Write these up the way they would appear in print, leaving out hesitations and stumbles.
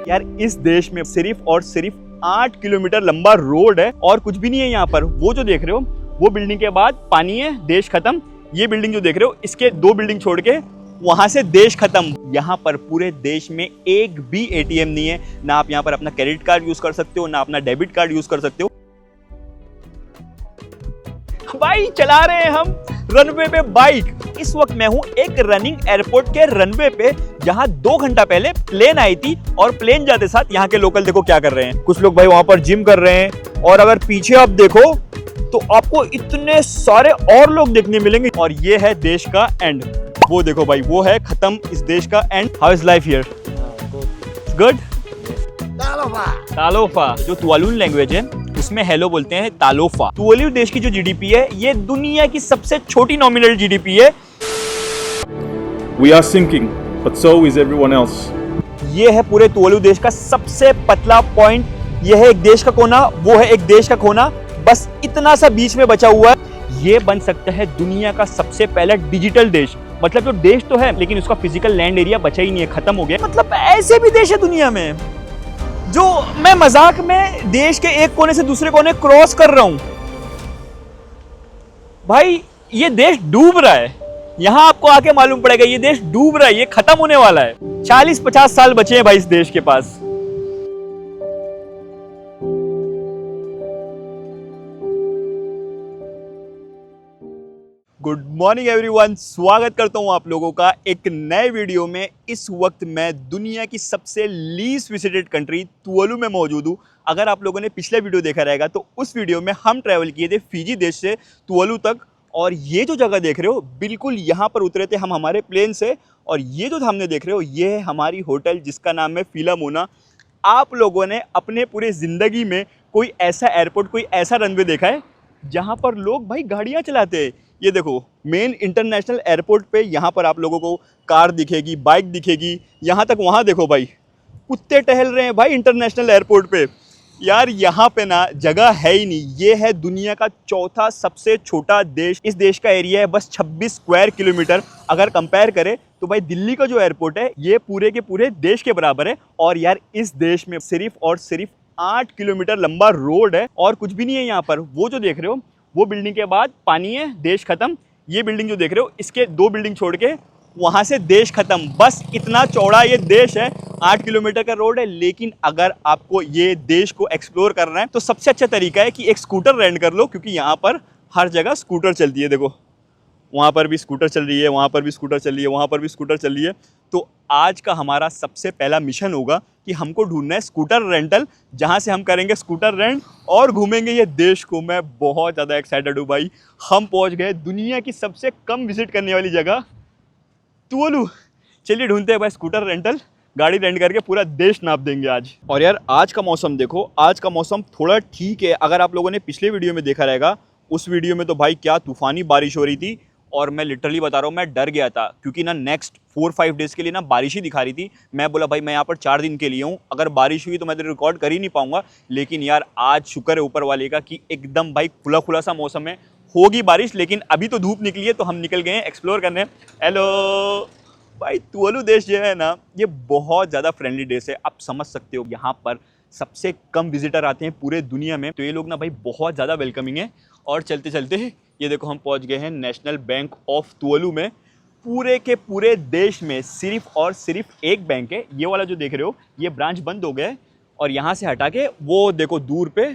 यार इस देश में सिर्फ और सिर्फ 8 किलोमीटर लंबा रोड है और कुछ भी नहीं है यहाँ पर। वो जो देख रहे हो वो बिल्डिंग के बाद पानी है, देश खत्म। ये बिल्डिंग जो देख रहे हो इसके 2 बिल्डिंग छोड़ के वहां से देश खत्म। यहाँ पर पूरे देश में एक भी एटीएम नहीं है। ना आप यहाँ पर अपना क्रेडिट कार्ड यूज कर सकते हो, ना अपना डेबिट कार्ड यूज कर सकते हो। भाई चला रहे हैं हम रनवे पे बाइक। इस वक्त मैं हूं एक रनिंग एयरपोर्ट के रनवे पे, जहां 2 घंटा पहले प्लेन आई थी और प्लेन जाते साथ यहाँ के लोकल देखो क्या कर रहे हैं। कुछ लोग भाई वहां पर जिम कर रहे हैं और अगर पीछे आप देखो तो आपको इतने सारे और लोग देखने मिलेंगे। और ये है देश का एंड। वो देखो भाई, वो है खत्म इस देश का end. How is life here? Good. तालोफा जो तुवालुन लैंग्वेज है उसमें हेलो बोलते हैं तालोफा। तुवालू देश की जो जीडीपी है ये दुनिया की सबसे छोटी नॉमिनल जीडीपी है। We are sinking, but so is everyone else. ये है पूरे तुवालू देश का सबसे पतला पॉइंट। ये है एक देश का कोना, वो है एक देश का कोना, बस इतना सा बीच में बचा हुआ है। ये बन सकता है दुनिया का सबसे पहला डिजिटल देश। मतलब जो देश तो है लेकिन उसका फिजिकल लैंड एरिया बचा ही नहीं है, खत्म हो गया। मतलब ऐसे भी देश है दुनिया में जो मैं मजाक में देश के एक कोने से दूसरे कोने क्रॉस कर रहा हूं। भाई ये देश डूब रहा है। यहां आपको आके मालूम पड़ेगा ये देश डूब रहा है, ये खत्म होने वाला है। 40-50 साल बचे हैं भाई इस देश के पास। गुड मॉर्निंग एवरीवन, स्वागत करता हूं आप लोगों का एक नए वीडियो में। इस वक्त मैं दुनिया की सबसे लीस्ट विजिटेड कंट्री तुवालू में मौजूद हूं। अगर आप लोगों ने पिछला वीडियो देखा रहेगा तो उस वीडियो में हम ट्रैवल किए थे फिजी देश से तुवालू तक। और ये जो जगह देख रहे हो बिल्कुल यहाँ पर उतरे थे हम हमारे प्लेन से। और ये जो सामने देख रहे हो ये है हमारी होटल जिसका नाम है फिलामोना। आप लोगों ने अपने पूरे ज़िंदगी में कोई ऐसा एयरपोर्ट, कोई ऐसा रनवे देखा है जहाँ पर लोग भाई गाड़ियाँ चलाते हैं? ये देखो मेन इंटरनेशनल एयरपोर्ट पे यहाँ पर आप लोगों को कार दिखेगी, बाइक दिखेगी। यहाँ तक वहाँ देखो भाई कुत्ते टहल रहे हैं भाई इंटरनेशनल एयरपोर्ट पे। यार यहाँ पे ना जगह है ही नहीं। ये है दुनिया का चौथा सबसे छोटा देश। इस देश का एरिया है बस 26 स्क्वायर किलोमीटर। अगर कंपेयर करें तो भाई दिल्ली का जो एयरपोर्ट है ये पूरे के पूरे देश के बराबर है। और यार इस देश में सिर्फ और सिर्फ 8 किलोमीटर लंबा रोड है और कुछ भी नहीं है यहाँ पर। वो जो देख रहे हो वो बिल्डिंग के बाद पानी है, देश खत्म। ये बिल्डिंग जो देख रहे हो इसके 2 बिल्डिंग छोड़ के वहां से देश खत्म। बस इतना चौड़ा ये देश है, 8 किलोमीटर का रोड है। लेकिन अगर आपको ये देश को एक्सप्लोर करना है तो सबसे अच्छा तरीका है कि एक स्कूटर रेंट कर लो, क्योंकि यहाँ पर हर जगह स्कूटर चलती है। देखो वहाँ पर भी स्कूटर चल रही है, वहाँ पर भी स्कूटर चल रही है, वहाँ पर भी स्कूटर चल रही है। तो आज का हमारा सबसे पहला मिशन होगा कि हमको ढूंढना है स्कूटर रेंटल, जहाँ से हम करेंगे स्कूटर रेंट और घूमेंगे ये देश को। मैं बहुत ज़्यादा एक्साइटेड हूँ भाई। हम पहुँच गए दुनिया की सबसे कम विजिट करने वाली जगह तुवालू। चलिए ढूंढते हैं भाई स्कूटर रेंटल, गाड़ी रेंट करके पूरा देश नाप देंगे आज। और यार आज का मौसम देखो, आज का मौसम थोड़ा ठीक है। अगर आप लोगों ने पिछले वीडियो में देखा रहेगा, उस वीडियो में तो भाई क्या तूफानी बारिश हो रही थी। और मैं लिटरली बता रहा हूँ मैं डर गया था, क्योंकि ना नेक्स्ट 4-5 डेज़ के लिए ना बारिश ही दिखा रही थी। मैं बोला भाई मैं यहाँ पर 4 दिन के लिए हूँ, अगर बारिश हुई तो मैं तो रिकॉर्ड कर ही नहीं पाऊंगा। लेकिन यार आज शुक्र है ऊपर वाले का कि एकदम भाई खुला खुला सा मौसम है। होगी बारिश लेकिन अभी तो धूप निकली है, तो हम निकल गए हैं एक्सप्लोर करने। हेलो भाई, तुवालू देश जो है ना ये बहुत ज़्यादा फ्रेंडली देश है। आप समझ सकते हो यहाँ पर सबसे कम विजिटर आते हैं पूरे दुनिया में, तो ये लोग ना भाई बहुत ज़्यादा वेलकमिंग है। और चलते चलते ये देखो हम पहुंच गए हैं नेशनल बैंक ऑफ तुवालू में। पूरे के पूरे देश में सिर्फ और सिर्फ एक बैंक है, ये वाला जो देख रहे हो ये ब्रांच बंद हो गया है। और यहाँ से हटा के वो देखो दूर पे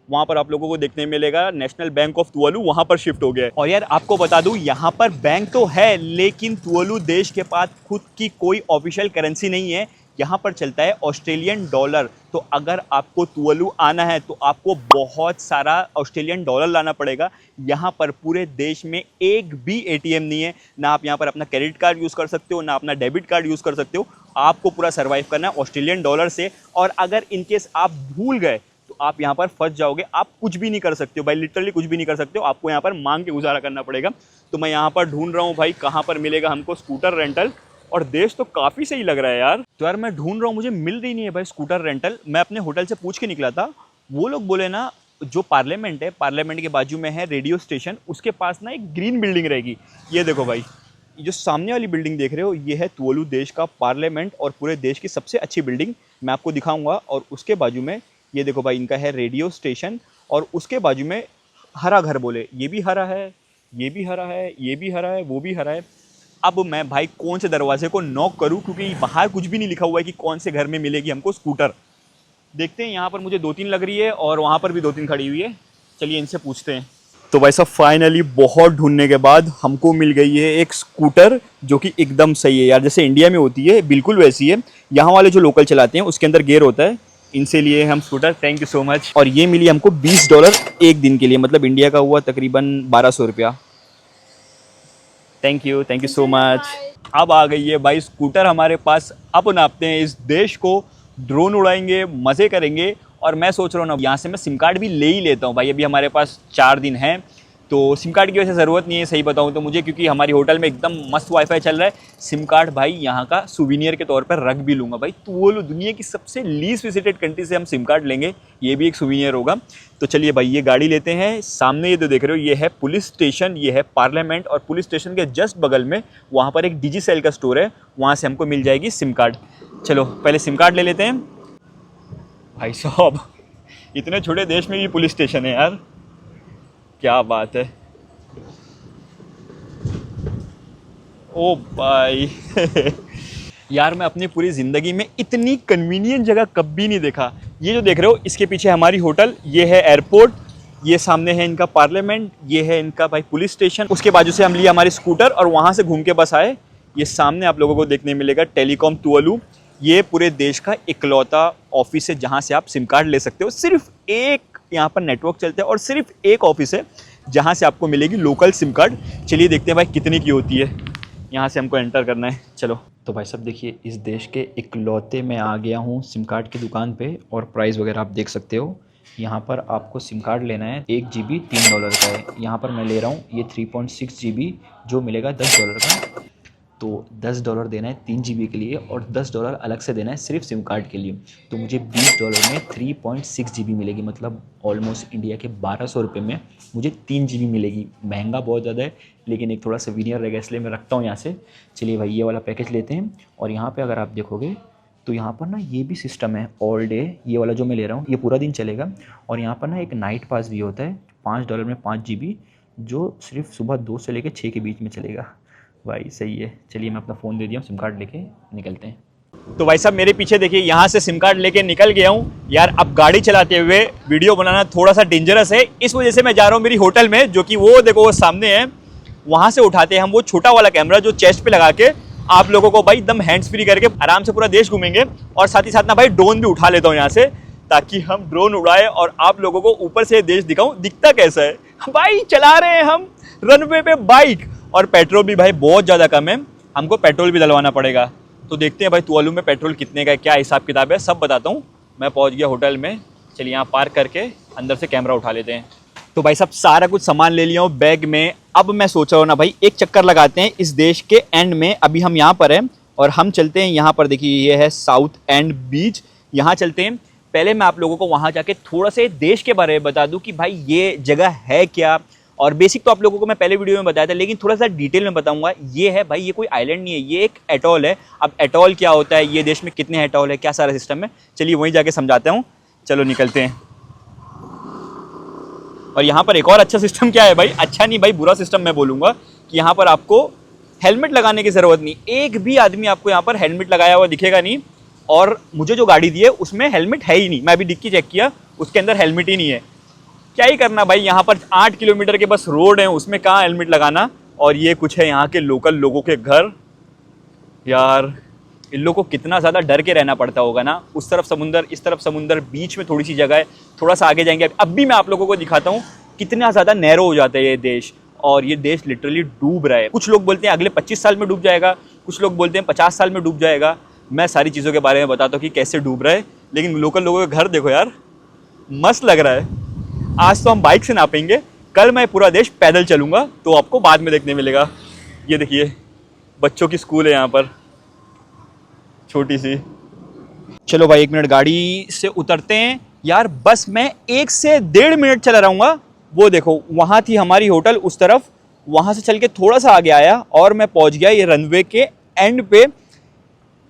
वहाँ पर आप लोगों को देखने मिलेगा नेशनल बैंक ऑफ तुवालू, वहाँ पर शिफ्ट हो गया है। और यार आपको बता दूँ यहाँ पर बैंक तो है लेकिन तुवालू देश के पास खुद की कोई ऑफिशियल करेंसी नहीं है। यहाँ पर चलता है ऑस्ट्रेलियन डॉलर। तो अगर आपको तुवालू आना है तो आपको बहुत सारा ऑस्ट्रेलियन डॉलर लाना पड़ेगा। यहाँ पर पूरे देश में एक भी एटीएम नहीं है। ना आप यहाँ पर अपना क्रेडिट कार्ड यूज़ कर सकते हो, ना अपना डेबिट कार्ड यूज़ कर सकते हो। आपको पूरा सर्वाइव करना है ऑस्ट्रेलियन डॉलर से। और अगर इनकेस आप भूल गए तो आप यहाँ पर फंस जाओगे। आप कुछ भी नहीं कर सकते हो भाई, लिटरली कुछ भी नहीं कर सकते हो। आपको यहाँ पर मांग के गुजारा करना पड़ेगा। तो मैं यहाँ पर ढूंढ रहा हूँ भाई कहाँ पर मिलेगा हमको स्कूटर रेंटल। और देश तो काफ़ी सही लग रहा है यार। तो यार मैं ढूंढ रहा हूँ, मुझे मिल रही नहीं है भाई स्कूटर रेंटल। मैं अपने होटल से पूछ के निकला था, वो लोग बोले ना जो पार्लियामेंट है, पार्लियामेंट के बाजू में है रेडियो स्टेशन, उसके पास ना एक ग्रीन बिल्डिंग रहेगी। ये देखो भाई जो सामने वाली बिल्डिंग देख रहे हो ये है तुवालू देश का पार्लियामेंट और पूरे देश की सबसे अच्छी बिल्डिंग मैं आपको दिखाऊंगा। और उसके बाजू में ये देखो भाई इनका है रेडियो स्टेशन और उसके बाजू में हरा घर बोले, ये भी हरा है, ये भी हरा है, ये भी हरा है, वो भी हरा है। अब मैं भाई कौन से दरवाजे को नॉक करूं क्योंकि बाहर कुछ भी नहीं लिखा हुआ है कि कौन से घर में मिलेगी हमको स्कूटर। देखते हैं, यहाँ पर मुझे 2-3 लग रही है और वहाँ पर भी 2-3 खड़ी हुई है। चलिए इनसे पूछते हैं। तो भाई साहब फाइनली बहुत ढूंढने के बाद हमको मिल गई है एक स्कूटर जो कि एकदम सही है यार, जैसे इंडिया में होती है बिल्कुल वैसी है। यहाँ वाले जो लोकल चलाते हैं उसके अंदर गियर होता है, इनसे लिए हम scooter. Thank you so much. और ये मिली हमको $20 एक दिन के लिए, मतलब इंडिया का हुआ तकरीबन 1200 रुपया। Thank you so much. अब आ गई है भाई स्कूटर हमारे पास। अब नापते हैं इस देश को, ड्रोन उड़ाएंगे, मज़े करेंगे। और मैं सोच रहा हूँ ना यहाँ से मैं सिम कार्ड भी ले ही लेता हूँ भाई। अभी हमारे पास 4 दिन हैं तो सिम कार्ड की वैसे ज़रूरत नहीं है सही बताऊँ तो मुझे, क्योंकि हमारी होटल में एकदम मस्त वाईफाई चल रहा है। सिम कार्ड भाई यहाँ का सुविनियर के तौर पर रख भी लूँगा भाई। तो वो दुनिया की सबसे लीस्ट विजिटेड कंट्री से हम सिम कार्ड लेंगे, ये भी एक सुविनियर होगा। तो चलिए भाई ये गाड़ी लेते हैं। सामने ये जो देख रहे हो ये है पुलिस स्टेशन, ये है पार्लियामेंट और पुलिस स्टेशन के जस्ट बगल में वहाँ पर एक डिजिसेल का स्टोर है, वहाँ से हमको मिल जाएगी सिम कार्ड। चलो पहले सिम कार्ड ले लेते हैं। भाई साहब इतने छोटे देश में भी पुलिस स्टेशन है यार, क्या बात है। ओ भाई यार मैं अपनी पूरी ज़िंदगी में इतनी कन्वीनियंट जगह कभी नहीं देखा। ये जो देख रहे हो इसके पीछे हमारी होटल, ये है एयरपोर्ट, ये सामने है इनका पार्लियामेंट, ये है इनका भाई पुलिस स्टेशन। उसके बाजू से हम लिए हमारी स्कूटर और वहाँ से घूम के बस आए। ये सामने आप लोगों को देखने मिलेगा टेलीकॉम तुवालू। ये पूरे देश का इकलौता ऑफिस है जहाँ से आप सिम कार्ड ले सकते हो। सिर्फ एक यहाँ पर नेटवर्क चलता है और सिर्फ एक ऑफिस है जहाँ से आपको मिलेगी लोकल सिम कार्ड। चलिए देखते हैं भाई कितने की होती है। यहाँ से हमको एंटर करना है। चलो तो भाई साहब देखिए इस देश के इकलौते में आ गया हूँ सिम कार्ड की दुकान पे और प्राइस वगैरह आप देख सकते हो। यहाँ पर आपको सिम कार्ड लेना है, 1 GB $3 का है। यहाँ पर मैं ले रहा हूँ ये 3.6 GB जो मिलेगा $10 का। तो $10 देना है 3 GB के लिए और $10 अलग से देना है सिर्फ सिम कार्ड के लिए। तो मुझे $20 में 3.6 GB मिलेगी, मतलब ऑलमोस्ट इंडिया के 1200 रुपये में मुझे 3 GB मिलेगी। महंगा बहुत ज़्यादा है लेकिन एक थोड़ा सवीनियर रहेगा इसलिए मैं रखता हूँ यहाँ से। चलिए भाई ये वाला पैकेज लेते हैं। और यहाँ पे अगर आप देखोगे तो यहाँ पर ना ये भी सिस्टम है ऑल डे, ये वाला जो मैं ले रहा हूँ ये पूरा दिन चलेगा। और यहाँ पर ना एक नाइट पास भी होता है $5 में 5 GB जो सिर्फ सुबह 2 से लेकर 6 के बीच में चलेगा। भाई सही है। चलिए मैं अपना फ़ोन दे दिया हूँ, सिम कार्ड लेके निकलते हैं। तो भाई साहब मेरे पीछे देखिए यहाँ से सिम कार्ड लेके निकल गया हूँ। यार अब गाड़ी चलाते हुए वीडियो बनाना थोड़ा सा डेंजरस है, इस वजह से मैं जा रहा हूँ मेरी होटल में, जो कि वो देखो वो सामने है। वहाँ से उठाते हैं हम वो छोटा वाला कैमरा जो चेस्ट पे लगा के आप लोगों को भाई एकदम हैंड्स फ्री करके आराम से पूरा देश घूमेंगे। और साथ ही साथ ना भाई ड्रोन भी उठा लेता हूँ यहाँ से, ताकि हम ड्रोन उड़ाए और आप लोगों को ऊपर से देश दिखाऊं दिखता कैसा है। भाई चला रहे हैं हम रनवे पे बाइक और पेट्रोल भी भाई बहुत ज़्यादा कम है, हमको पेट्रोल भी डलवाना पड़ेगा। तो देखते हैं भाई तुवालू में पेट्रोल कितने का है, क्या हिसाब किताब है, सब बताता हूँ। मैं पहुँच गया होटल में। चलिए यहाँ पार्क करके अंदर से कैमरा उठा लेते हैं। तो भाई साहब सारा कुछ सामान ले लिया हूँ बैग में। अब मैं सोच रहा हूँ ना भाई एक चक्कर लगाते हैं इस देश के एंड में। अभी हम यहाँ पर हैं और हम चलते हैं यहाँ पर, देखिए ये है साउथ एंड बीच, यहाँ चलते हैं। पहले मैं आप लोगों को वहाँ जाके थोड़ा सा देश के बारे में बता दूँ कि भाई ये जगह है क्या। और बेसिक तो आप लोगों को मैं पहले वीडियो में बताया था लेकिन थोड़ा सा डिटेल में बताऊंगा। ये है भाई ये कोई आइलैंड नहीं है, ये एक एटॉल है। अब एटॉल क्या होता है, ये देश में कितने एटॉल है, क्या सारा सिस्टम है, चलिए वहीं जाके समझाता हूँ। चलो निकलते हैं। और यहाँ पर एक और अच्छा सिस्टम क्या है भाई, अच्छा नहीं भाई बुरा सिस्टम मैं बोलूँगा, कि यहाँ पर आपको हेलमेट लगाने की ज़रूरत नहीं। एक भी आदमी आपको यहाँ पर हेलमेट लगाया हुआ दिखेगा नहीं। और मुझे जो गाड़ी दी है उसमें हेलमेट है ही नहीं, मैं अभी डिक्की चेक किया उसके अंदर हेलमेट ही नहीं है। क्या ही करना भाई, यहाँ पर 8 किलोमीटर के बस रोड हैं, उसमें कहाँ हेलमेट लगाना। और ये कुछ है यहाँ के लोकल लोगों के घर। यार इन लोगों को कितना ज़्यादा डर के रहना पड़ता होगा ना, उस तरफ समुंदर इस तरफ समुंदर, बीच में थोड़ी सी जगह है, थोड़ा सा आगे जाएंगे अब भी मैं आप लोगों को दिखाता हूँ कितना ज़्यादा नैरो हो जाता है ये देश। और ये देश लिटरली डूब रहा है। कुछ लोग बोलते हैं अगले 25 साल में डूब जाएगा, कुछ लोग बोलते हैं 50 साल में डूब जाएगा। मैं सारी चीज़ों के बारे में बताता हूँ कि कैसे डूब रहा है। लेकिन लोकल लोगों के घर देखो यार, मस्त लग रहा है। आज तो हम बाइक से नापेंगे, कल मैं पूरा देश पैदल चलूँगा, तो आपको बाद में देखने मिलेगा। ये देखिए बच्चों की स्कूल है यहाँ पर छोटी सी। चलो भाई 1 मिनट गाड़ी से उतरते हैं। यार बस मैं 1 से 1.5 मिनट चला रहूँगा। वो देखो वहाँ थी हमारी होटल उस तरफ, वहाँ से चल के थोड़ा सा आगे आया और मैं पहुँच गया ये रनवे के एंड पे।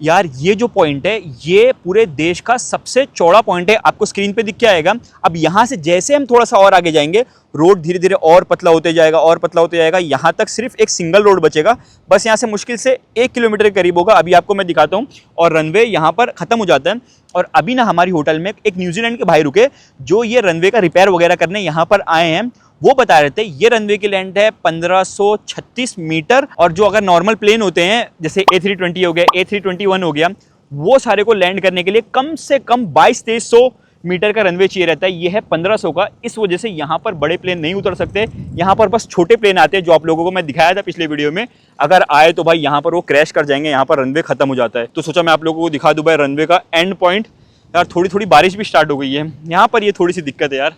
यार ये जो पॉइंट है ये पूरे देश का सबसे चौड़ा पॉइंट है, आपको स्क्रीन पे दिख के आएगा। अब यहाँ से जैसे हम थोड़ा सा और आगे जाएंगे रोड धीरे धीरे और पतला होते जाएगा और पतला होते जाएगा, यहाँ तक सिर्फ एक सिंगल रोड बचेगा। बस यहाँ से मुश्किल से 1 किलोमीटर के करीब होगा, अभी आपको मैं दिखाता हूँ। और रनवे यहाँ पर ख़त्म हो जाता है। और अभी ना हमारी होटल में एक न्यूजीलैंड के भाई रुके जो ये रनवे का रिपेयर वगैरह करने यहाँ पर आए हैं। वो बता रहे थे ये रनवे की लेंथ है 1536 मीटर, और जो अगर नॉर्मल प्लेन होते हैं जैसे A320 हो गया, A321 हो गया, वो सारे को लैंड करने के लिए कम से कम 2200-2300 मीटर का रनवे चाहिए रहता है। ये है 1500 का, इस वजह से यहाँ पर बड़े प्लेन नहीं उतर सकते। यहाँ पर बस छोटे प्लेन आते हैं जो आप लोगों को मैं दिखाया था पिछले वीडियो में। अगर आए तो भाई यहाँ पर वो क्रैश कर जाएंगे, यहाँ पर रनवे खत्म हो जाता है। तो सोचा मैं आप लोगों को दिखा दूँ भाई रनवे का एंड पॉइंट। यार थोड़ी थोड़ी बारिश भी स्टार्ट हो गई है यहाँ पर, ये थोड़ी सी दिक्कत है यार।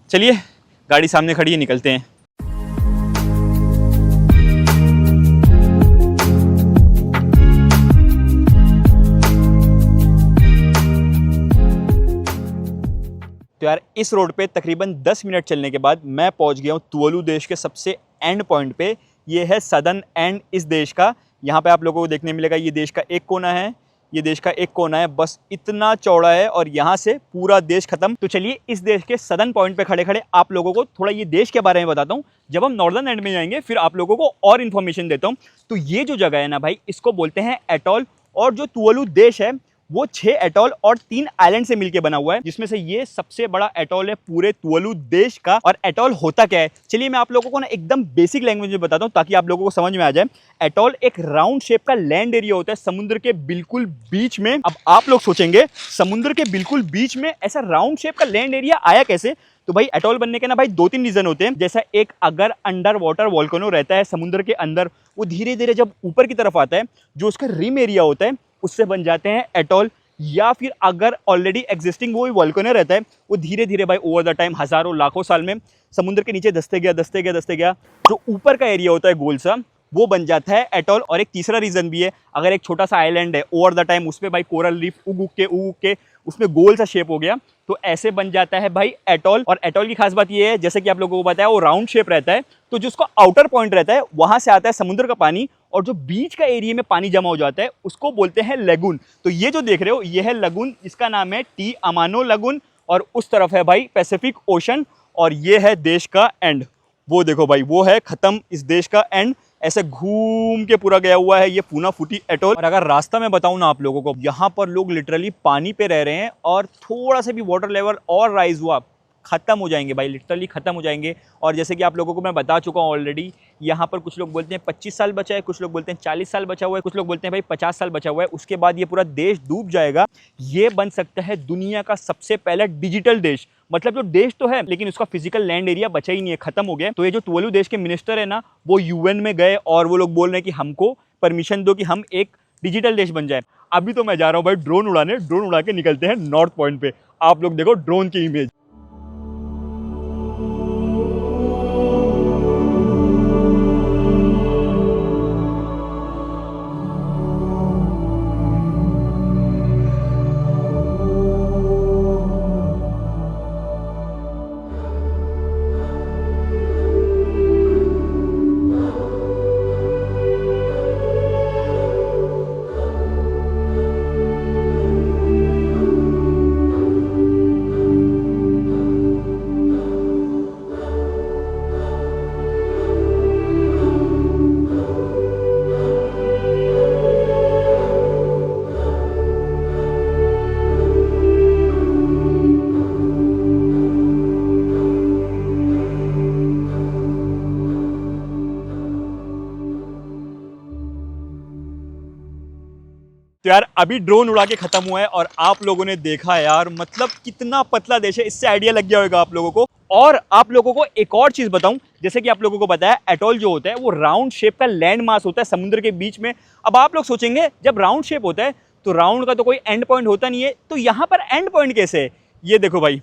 चलिए गाड़ी सामने खड़ी है, निकलते हैं। तो यार इस रोड पे तकरीबन 10 मिनट चलने के बाद मैं पहुंच गया हूँ तुवालू देश के सबसे एंड पॉइंट पे। ये है सदर्न एंड इस देश का। यहाँ पे आप लोगों को देखने मिलेगा ये देश का एक कोना है, ये देश का एक कोना है, बस इतना चौड़ा है और यहाँ से पूरा देश खत्म। तो चलिए इस देश के सदर्न पॉइंट पे खड़े खड़े आप लोगों को थोड़ा ये देश के बारे में बताता हूँ। जब हम नॉर्दर्न एंड में जाएंगे फिर आप लोगों को और इन्फॉर्मेशन देता हूँ। तो ये जो जगह है ना भाई, इसको बोलते हैं एटॉल। और जो तुवालू देश है वो 6 एटॉल और 3 आइलैंड से मिलकर बना हुआ है, जिसमें से ये सबसे बड़ा एटॉल है पूरे तुवालू देश का। और एटॉल होता क्या है, चलिए मैं आप लोगों को ना एकदम बेसिक लैंग्वेज में बताता हूँ ताकि आप लोगों को समझ में आ जाए। एटॉल एक राउंड शेप का लैंड एरिया होता है समुद्र के बिल्कुल बीच में। अब आप लोग सोचेंगे समुद्र के बिल्कुल बीच में ऐसा राउंड शेप का लैंड एरिया आया कैसे? तो भाई एटॉल बनने के ना भाई 2-3 रीजन होते हैं। जैसा एक, अगर अंडर वाटर वोल्केनो रहता है समुद्र के अंदर, वो धीरे धीरे जब ऊपर की तरफ आता है जो उसका रिम एरिया होता है उससे बन जाते हैं एटॉल। या फिर अगर ऑलरेडी एग्जिस्टिंग वो वोल्केनो रहता है, वो धीरे धीरे भाई ओवर द टाइम हजारों लाखों साल में समुद्र के नीचे धंसते गया जो ऊपर का एरिया होता है गोल सा, वो बन जाता है एटॉल। और एक तीसरा रीजन भी है, अगर एक छोटा सा आइलैंड है ओवर द टाइम उसमें भाई कोरल रीफ उग के उसमें गोल सा शेप हो गया, तो ऐसे बन जाता है भाई एटॉल। और एटॉल की खास बात ये है, जैसे कि आप लोगों को बताया, वो राउंड शेप रहता है। तो जो उसका आउटर पॉइंट रहता है वहां से आता है समुद्र का पानी, और जो बीच का एरिया में पानी जमा हो जाता है उसको बोलते हैं लगून। तो ये जो देख रहे हो ये है लगून, इसका नाम है टी अमानो लगून। और उस तरफ है भाई पैसिफिक ओशन, और ये है देश का एंड। वो देखो भाई वो है खत्म इस देश का एंड, ऐसे घूम के पूरा गया हुआ है ये पूना फूटी एटॉल। और अगर रास्ता में बताऊं ना आप लोगों को, यहाँ पर लोग लिटरली पानी पे रह रहे हैं, और थोड़ा सा भी वाटर लेवल और राइज हुआ खत्म हो जाएंगे भाई, लिटरली खत्म हो जाएंगे। और जैसे कि आप लोगों को मैं बता चुका हूँ ऑलरेडी, यहाँ पर कुछ लोग बोलते हैं 25 साल बचा है, कुछ लोग बोलते हैं 40 साल बचा हुआ है, कुछ लोग बोलते हैं भाई 50 साल बचा हुआ है, उसके बाद ये पूरा देश डूब जाएगा। ये बन सकता है दुनिया का सबसे पहला डिजिटल देश। मतलब जो देश तो है लेकिन उसका फिजिकल लैंड एरिया बचा ही नहीं है, खत्म हो गया। तो ये जो तुवालू देश के मिनिस्टर है ना, वो UN में गए और वो लोग बोल रहे हैं कि हमको परमिशन दो कि हम एक डिजिटल देश बन जाए। अभी तो मैं जा रहा हूँ भाई ड्रोन उड़ाने, ड्रोन उड़ा के निकलते हैं नॉर्थ पॉइंट पे। आप लोग देखो ड्रोन की इमेज। तो यार अभी ड्रोन उड़ा के खत्म हुआ है और आप लोगों ने देखा यार, मतलब कितना पतला देश है, इससे आइडिया लग गया होगा आप लोगों को। और आप लोगों को एक और चीज बताऊं, जैसे कि आप लोगों को बताया एटॉल जो होता है वो राउंड शेप का लैंड मास होता है समुद्र के बीच में। अब आप लोग सोचेंगे जब राउंड शेप होता है तो राउंड का तो कोई एंड पॉइंट होता नहीं है, तो यहाँ पर एंड पॉइंट कैसे है? ये देखो भाई,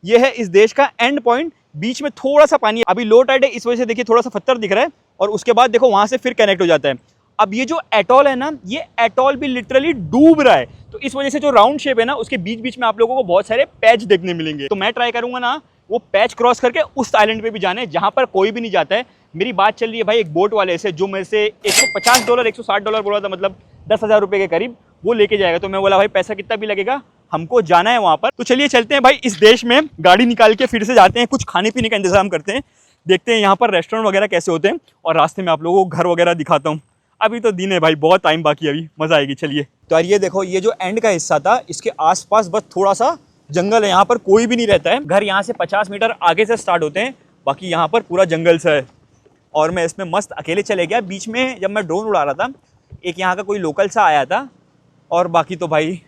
ये है इस देश का एंड पॉइंट। बीच में थोड़ा सा पानी, अभी लो टाइड है इस वजह से देखिए थोड़ा सा पत्थर दिख रहा है, और उसके बाद देखो वहां से फिर कनेक्ट हो जाता है। अब ये जो एटॉल है ना, ये एटॉल भी लिटरली डूब रहा है, तो इस वजह से जो राउंड शेप है ना, उसके बीच बीच में आप लोगों को बहुत सारे पैच देखने मिलेंगे। तो मैं ट्राई करूंगा ना वो पैच क्रॉस करके उस आइलैंड पे भी जाने जहां पर कोई भी नहीं जाता है। मेरी बात चल रही है भाई एक बोट वाले से, जो मेरे से $150 $160 बोला था, मतलब 10,000 रुपये के करीब वो लेके जाएगा। तो मैं बोला भाई पैसा कितना भी लगेगा, हमको जाना है वहाँ पर। तो चलिए चलते हैं भाई, इस देश में गाड़ी निकाल के फिर से जाते हैं, कुछ खाने पीने का इंतजाम करते हैं, देखते हैं यहाँ पर रेस्टोरेंट वगैरह कैसे होते हैं, और रास्ते में आप लोगों को घर वगैरह दिखाता हूँ। अभी तो दिन है भाई, बहुत टाइम बाकी है, अभी मज़ा आएगी। चलिए। तो यार ये देखो, ये जो एंड का हिस्सा था, इसके आसपास बस थोड़ा सा जंगल है, यहाँ पर कोई भी नहीं रहता है। घर यहाँ से 50 मीटर आगे से स्टार्ट होते हैं, बाकी यहाँ पर पूरा जंगल सा है। और मैं इसमें मस्त अकेले चले गया। बीच में जब मैं ड्रोन उड़ा रहा था, एक यहाँ का कोई लोकल सा आया था, और बाकी तो भाई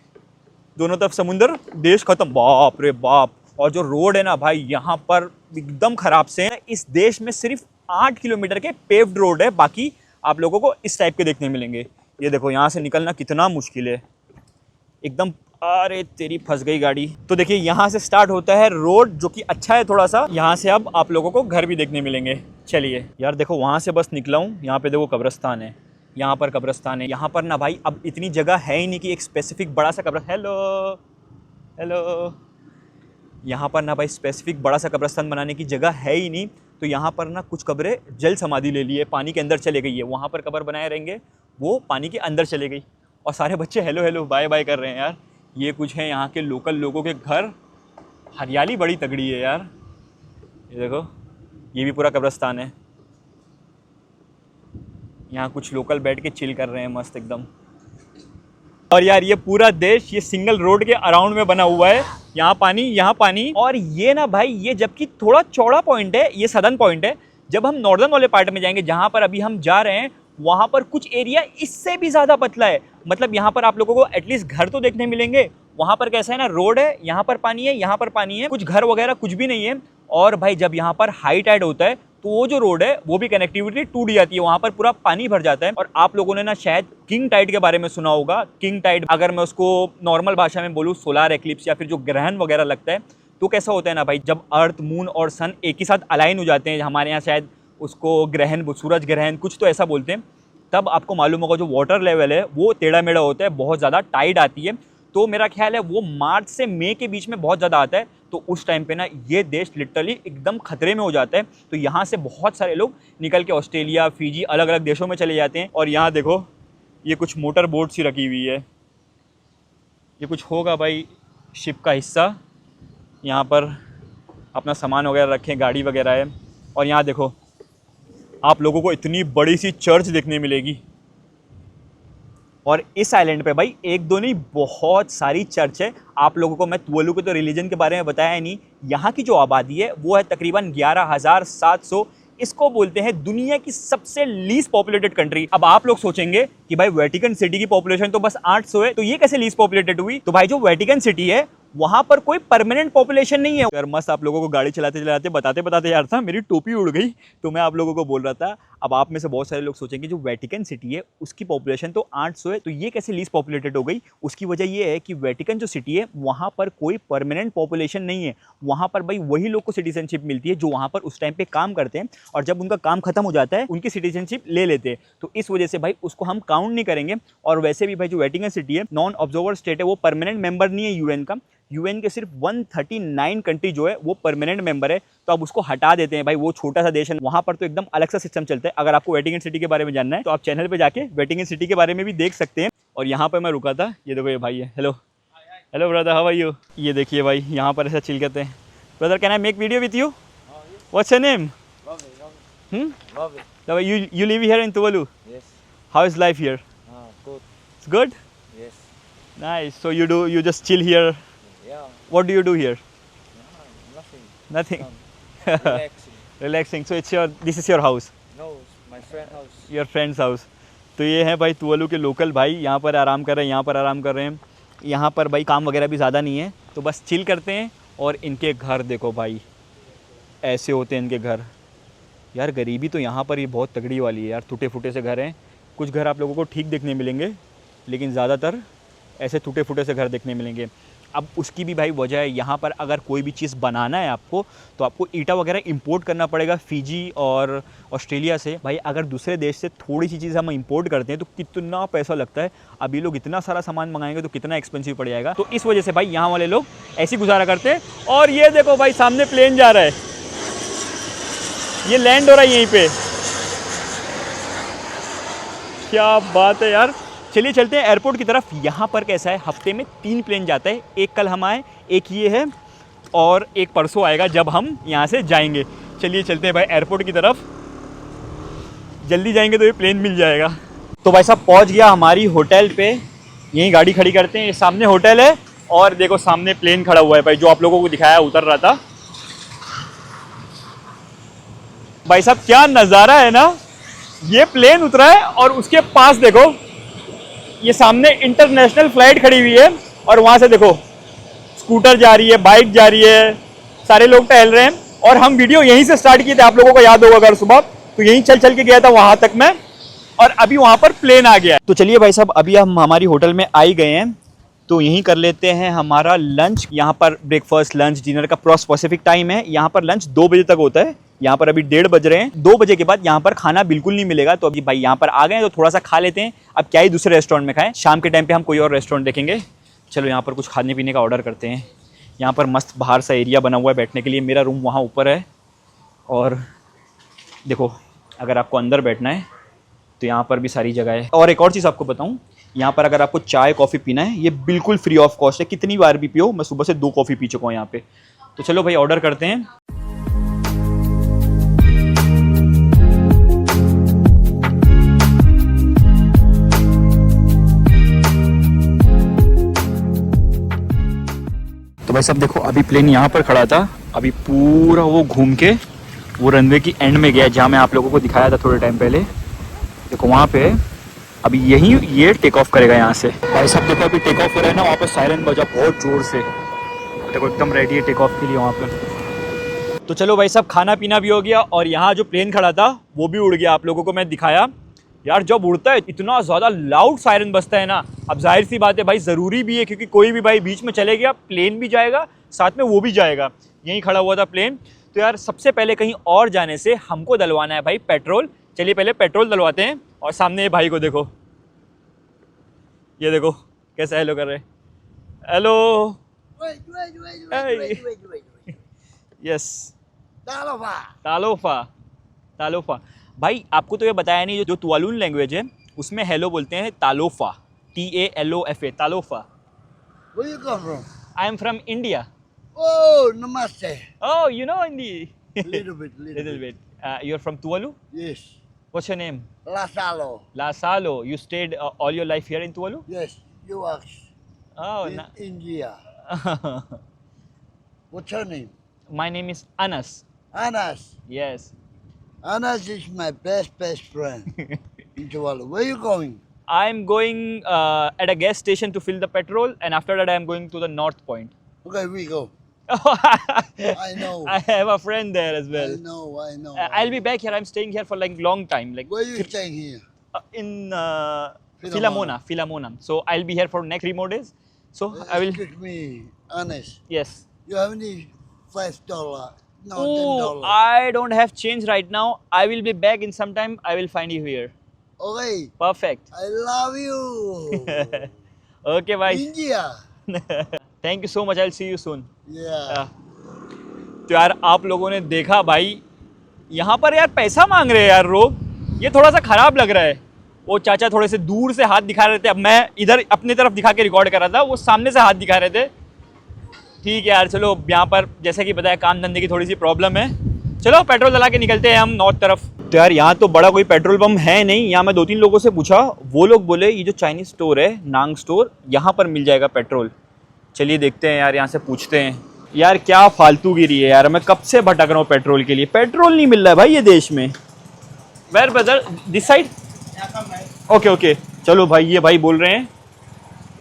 दोनों तरफ समुंदर, देश खत्म। बाप रे बाप। और जो रोड है ना भाई, यहाँ पर एकदम ख़राब से है। इस देश में सिर्फ 8 किलोमीटर के पेव्ड रोड है, बाकी आप लोगों को इस टाइप के देखने मिलेंगे। ये देखो, यहाँ से निकलना कितना मुश्किल है एकदम। अरे तेरी फंस गई गाड़ी। तो देखिए, यहाँ से स्टार्ट होता है रोड, जो कि अच्छा है थोड़ा सा। यहाँ से अब आप लोगों को घर भी देखने मिलेंगे। चलिए यार देखो, वहाँ से बस निकला हूँ, यहाँ पे देखो कब्रिस्तान है, यहाँ पर कब्रिस्तान है। यहाँ पर ना भाई अब इतनी जगह है ही नहीं कि एक स्पेसिफिक बड़ा सा कब्र। Hello hello. यहाँ पर ना भाई स्पेसिफिक बड़ा सा कब्रिस्तान बनाने की जगह है ही नहीं। तो यहाँ पर ना कुछ कब्रें जल समाधि ले लिए, पानी के अंदर चले गई है। वहाँ पर कब्र बनाए रहेंगे, वो पानी के अंदर चले गई। और सारे बच्चे हेलो हेलो बाय बाय कर रहे हैं यार। ये कुछ हैं यहाँ के लोकल लोगों के घर। हरियाली बड़ी तगड़ी है यार। ये देखो, ये भी पूरा कब्रिस्तान है। यहाँ कुछ लोकल बैठ के चिल कर रहे हैं मस्त एकदम। और यार ये पूरा देश ये सिंगल रोड के अराउंड में बना हुआ है। यहाँ पानी, यहाँ पानी। और ये ना भाई, ये जबकि थोड़ा चौड़ा पॉइंट है, ये सदर्न पॉइंट है। जब हम नॉर्दर्न वाले पार्ट में जाएंगे, जहाँ पर अभी हम जा रहे हैं, वहाँ पर कुछ एरिया इससे भी ज़्यादा पतला है। मतलब यहाँ पर आप लोगों को एटलीस्ट घर तो देखने मिलेंगे। वहाँ पर कैसा है ना, रोड है, यहाँ पर पानी है, यहाँ पर पानी है, कुछ घर वगैरह कुछ भी नहीं है। और भाई जब यहाँ पर हाई टाइड होता है, तो वो जो रोड है वो भी कनेक्टिविटी टूट जाती है, वहाँ पर पूरा पानी भर जाता है। और आप लोगों ने ना शायद किंग टाइड के बारे में सुना होगा। किंग टाइड, अगर मैं उसको नॉर्मल भाषा में बोलूँ, सोलार एक्लिप्स या फिर जो ग्रहण वगैरह लगता है, तो कैसा होता है ना भाई, जब अर्थ, मून और सन एक ही साथ अलाइन हो जाते हैं, हमारे यहाँ शायद उसको ग्रहण, सूरज ग्रहण कुछ तो ऐसा बोलते हैं, तब आपको मालूम होगा जो वाटर लेवल है वो टेढ़ा मेढ़ा होता है, बहुत ज़्यादा टाइड आती है। तो मेरा ख्याल है वो मार्च से मई के बीच में बहुत ज़्यादा आता है। तो उस टाइम पे ना ये देश लिटरली एकदम खतरे में हो जाता है। तो यहाँ से बहुत सारे लोग निकल के ऑस्ट्रेलिया, फिजी, अलग अलग देशों में चले जाते हैं। और यहाँ देखो, ये कुछ मोटर बोट सी रखी हुई है, ये कुछ होगा भाई शिप का हिस्सा। यहाँ पर अपना सामान वगैरह रखें, गाड़ी वगैरह है। और यहाँ देखो, आप लोगों को इतनी बड़ी सी चर्च देखने मिलेगी। और इस आइलैंड पे भाई एक दो नहीं, बहुत सारी चर्च है। आप लोगों को मैं तुवालू के तो रिलीजन के बारे में बताया नहीं। यहाँ की जो आबादी है वो है तकरीबन 11,700। इसको बोलते हैं दुनिया की सबसे लीस्ट पॉपुलेटेड कंट्री। अब आप लोग सोचेंगे कि भाई वेटिकन सिटी की पॉपुलेशन तो बस 800 है, तो ये कैसे लीस्ट पॉपुलेटेड हुई? तो भाई जो वेटिकन सिटी है, वहां पर कोई परमानेंट पॉपुलेशन नहीं है। यार मस्त आप लोगों को गाड़ी चलाते चलाते बताते बताते यार था मेरी टोपी उड़ गई। तो मैं आप लोगों को बोल रहा था, अब आप में से बहुत सारे लोग सोचेंगे जो वेटिकन सिटी है उसकी पॉपुलेशन तो 800 है, तो ये कैसे लीस्ट पॉपुलेटेड हो गई? उसकी वजह ये है कि वेटिकन जो सिटी है वहाँ पर कोई परमानेंट पॉपुलेशन नहीं है। वहाँ पर भाई वही लोग को सिटीजनशिप मिलती है जो वहाँ पर उस टाइम पे काम करते हैं, और जब उनका काम खत्म हो जाता है उनकी सिटीजनशिप ले लेते हैं। तो इस वजह से भाई उसको हम काउंट नहीं करेंगे। और वैसे भी भाई जो वेटिकन सिटी है, नॉन ऑब्जर्वर स्टेट है, वो परमानेंट मेंबर नहीं है यूएन का। यूएन के सिर्फ 139 कंट्री जो है वो परमानेंट मेंबर है, तो अब उसको हटा देते हैं भाई। वो छोटा सा देश है, वहाँ पर तो एकदम अलग सा सिस्टम चलता है। अगर आपको वेटिकन सिटी के बारे में जानना है तो आप चैनल पे जाके वेटिकन सिटी के बारे में भी देख सकते हैं। और यहाँ पर मैं रुका था, ये देखो ये भाई है। Hello hello brother, how are you? ये देखिए भाई, यहाँ पर ऐसा चिल करते हैं। Brother, can I make video with you? What's your name? You live here in Tuvalu? Yes. How is life here? Good. It's good? Yes. Nice. So you just chill here. Yeah. What do you do here? Nothing. Nothing. Relaxing. Relaxing. So this is your house, No, it's my friend house. your friend's house. तो ये है भाई Tuvalu के local भाई, यहाँ पर आराम कर रहे हैं, यहाँ पर आराम कर रहे हैं। यहाँ पर भाई काम वगैरह भी ज़्यादा नहीं है, तो बस चिल करते हैं। और इनके घर देखो भाई, ऐसे होते हैं इनके घर। यार गरीबी तो यहाँ पर ही बहुत तगड़ी वाली है यार, टूटे फूटे से घर हैं। कुछ घर आप लोगों को ठीक देखने मिलेंगे, लेकिन ज़्यादातर ऐसे टूटे फूटे से घर देखने मिलेंगे। अब उसकी भी भाई वजह है, यहाँ पर अगर कोई भी चीज़ बनाना है आपको, तो आपको ईंटा वगैरह इंपोर्ट करना पड़ेगा फिजी और ऑस्ट्रेलिया से। भाई अगर दूसरे देश से थोड़ी सी चीज़ हम इंपोर्ट करते हैं तो कितना पैसा लगता है। अब ये लोग इतना सारा सामान मंगाएंगे तो कितना एक्सपेंसिव पड़ जाएगा। तो इस वजह से भाई यहाँ वाले लोग ऐसी गुजारा करते हैं। और ये देखो भाई, सामने प्लेन जा रहा है, ये लैंड हो रहा है यहीं पे। क्या बात है यार। चलिए चलते हैं एयरपोर्ट की तरफ। यहाँ पर कैसा है, हफ्ते में 3 प्लेन जाता है, एक कल हम आए, एक ये है और एक परसों आएगा जब हम यहाँ से जाएंगे। चलिए चलते हैं भाई एयरपोर्ट की तरफ, जल्दी जाएंगे तो ये प्लेन मिल जाएगा। तो भाई साहब पहुँच गया हमारी होटल पे, यहीं गाड़ी खड़ी करते हैं, ये सामने होटल है और देखो सामने प्लेन खड़ा हुआ है भाई, जो आप लोगों को दिखाया उतर रहा था। भाई साहब क्या नज़ारा है ना, ये प्लेन उतरा है और उसके पास देखो ये सामने इंटरनेशनल फ्लाइट खड़ी हुई है और वहाँ से देखो स्कूटर जा रही है, बाइक जा रही है, सारे लोग टहल रहे हैं। और हम वीडियो यहीं से स्टार्ट किए थे, आप लोगों को याद होगा अगर सुबह, तो यहीं चल चल के गया था वहाँ तक मैं, और अभी वहाँ पर प्लेन आ गया है। तो चलिए भाई साहब अभी हम हमारी होटल में आ ही गए हैं, तो यहीं कर लेते हैं हमारा लंच। यहाँ पर ब्रेकफास्ट, लंच, डिनर का पूरा स्पेसिफिक टाइम है। यहाँ पर लंच 2 बजे तक होता है, यहाँ पर अभी 1:30 बज रहे हैं। 2 बजे के बाद यहाँ पर खाना बिल्कुल नहीं मिलेगा, तो अभी भाई यहाँ पर आ गए हैं तो थोड़ा सा खा लेते हैं। अब क्या ही दूसरे रेस्टोरेंट में खाएं, शाम के टाइम पे हम कोई और रेस्टोरेंट देखेंगे। चलो यहाँ पर कुछ खाने पीने का ऑर्डर करते हैं। यहाँ पर मस्त बाहर सा एरिया बना हुआ है बैठने के लिए, मेरा रूम वहाँ ऊपर है। और देखो अगर आपको अंदर बैठना है तो यहाँ पर भी सारी जगह है। और एक और चीज़ आपको बताऊँ, यहाँ पर अगर आपको चाय कॉफ़ी पीना है, ये बिल्कुल फ्री ऑफ कॉस्ट है, कितनी बार भी पियो। मैं सुबह से 2 कॉफ़ी पी चुका हूँ यहाँ पे। तो चलो भाई ऑर्डर करते हैं। तो भाई साहब देखो अभी प्लेन यहाँ पर खड़ा था, अभी पूरा वो घूम के वो रनवे की एंड में गया जहाँ मैं आप लोगों को दिखाया था थोड़े टाइम पहले। देखो वहाँ पे अभी यही ये टेक ऑफ करेगा यहाँ से। भाई साहब देखो अभी टेक ऑफ हो रहा है ना, वहाँ पर सायरन बजा बहुत जोर से, देखो एकदम रेडी है टेक ऑफ के लिए वहाँ पर। तो चलो भाई साहब खाना पीना भी हो गया और यहाँ जो प्लेन खड़ा था वो भी उड़ गया, आप लोगों को मैं दिखाया। यार जब उड़ता है इतना ज़्यादा लाउड सायरन बजता है ना, अब जाहिर सी बात है भाई ज़रूरी भी है, क्योंकि कोई भी भाई बीच में चले गया, प्लेन भी जाएगा साथ में वो भी जाएगा। यहीं खड़ा हुआ था प्लेन। तो यार सबसे पहले कहीं और जाने से हमको डलवाना है भाई पेट्रोल। चलिए पहले पेट्रोल डलवाते हैं। और सामने ये भाई को देखो, ये देखो कैसे हेलो कर रहे हैं। हेलो यस तालोफा तालोफा। भाई आपको तो ये बताया नहीं, जो तुवालून लैंग्वेज है उसमें हेलो बोलते हैं तालोफा, TALOFA, तालोफा। Where you come from? I am from India. Oh, namaste. Oh, you know Hindi? Little bit, Little bit. You're from Tuvalu? Yes. What's your name? Lasalo. Lasalo. You stayed all your life here in Tuvalu? Yes. You asked. Oh, In India. What's your name? my name is Anas. Anas. Yes. Anas is my best friend in Tuvalu. Where you going? I'm going at a gas station to fill the petrol, and after that I'm going to the North Point. Okay, we go. I know. I have a friend there as well. I know. I'll be back here. I'm staying here for like long time, like Where you staying here? in Philamona. Philamona. So I'll be here for next 3 more days. So I will. Excuse me, Anas. Yes. You have any $5? No, Oh, $10. I don't have change right now. I will be back in some time. I will find you here. Okay. Perfect. I love you. Okay, bye. India. Thank you so much. I'll see you soon. Yeah. तो यार आप लोगों ने देखा भाई, यहाँ पर यार पैसा मांग रहे हैं यार लोग, ये थोड़ा सा ख़राब लग रहा है। वो चाचा थोड़े से दूर से हाथ दिखा रहे थे, अब मैं इधर अपनी तरफ दिखा के रिकॉर्ड कर रहा था, वो सामने से हाथ दिखा रहे थे। ठीक है यार, चलो यहाँ पर जैसे कि बताया काम धंधे की थोड़ी सी प्रॉब्लम है। चलो पेट्रोल डला के निकलते हैं हम नॉर्थ तरफ। तो यार यहाँ तो बड़ा कोई पेट्रोल पंप है नहीं। यहाँ मैं 2-3 लोगों से पूछा, वो लोग बोले ये जो चाइनीज़ स्टोर है नांग स्टोर, यहाँ पर मिल जाएगा पेट्रोल। चलिए देखते हैं यार, यहाँ से पूछते हैं। यार क्या फालतूगिरी है यार, मैं कब से भटक रहा हूँ पेट्रोल के लिए, पेट्रोल नहीं मिल रहा है भाई ये देश में। Where brother, this side? Okay okay, चलो भाई ये भाई बोल रहे हैं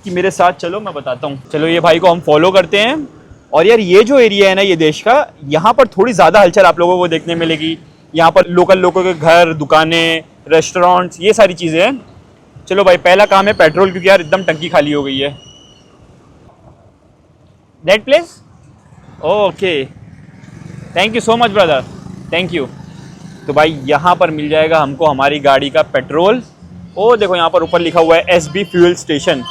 कि मेरे साथ चलो, मैं बताता हूँ। चलो ये भाई को हम फॉलो करते हैं। और यार ये जो एरिया है ना ये देश का, यहाँ पर थोड़ी ज़्यादा हलचल आप लोगों को देखने मिलेगी। यहाँ पर लोकल लोगों के घर, दुकानें, रेस्टोरेंट्स, ये सारी चीज़ें हैं। चलो भाई पहला काम है पेट्रोल, क्योंकि यार एकदम टंकी खाली हो गई है। That place? Okay, thank you so much brother, thank you. तो भाई यहाँ पर मिल जाएगा हमको हमारी गाड़ी का पेट्रोल। ओ देखो यहाँ पर ऊपर लिखा हुआ है SB फ्यूल स्टेशन।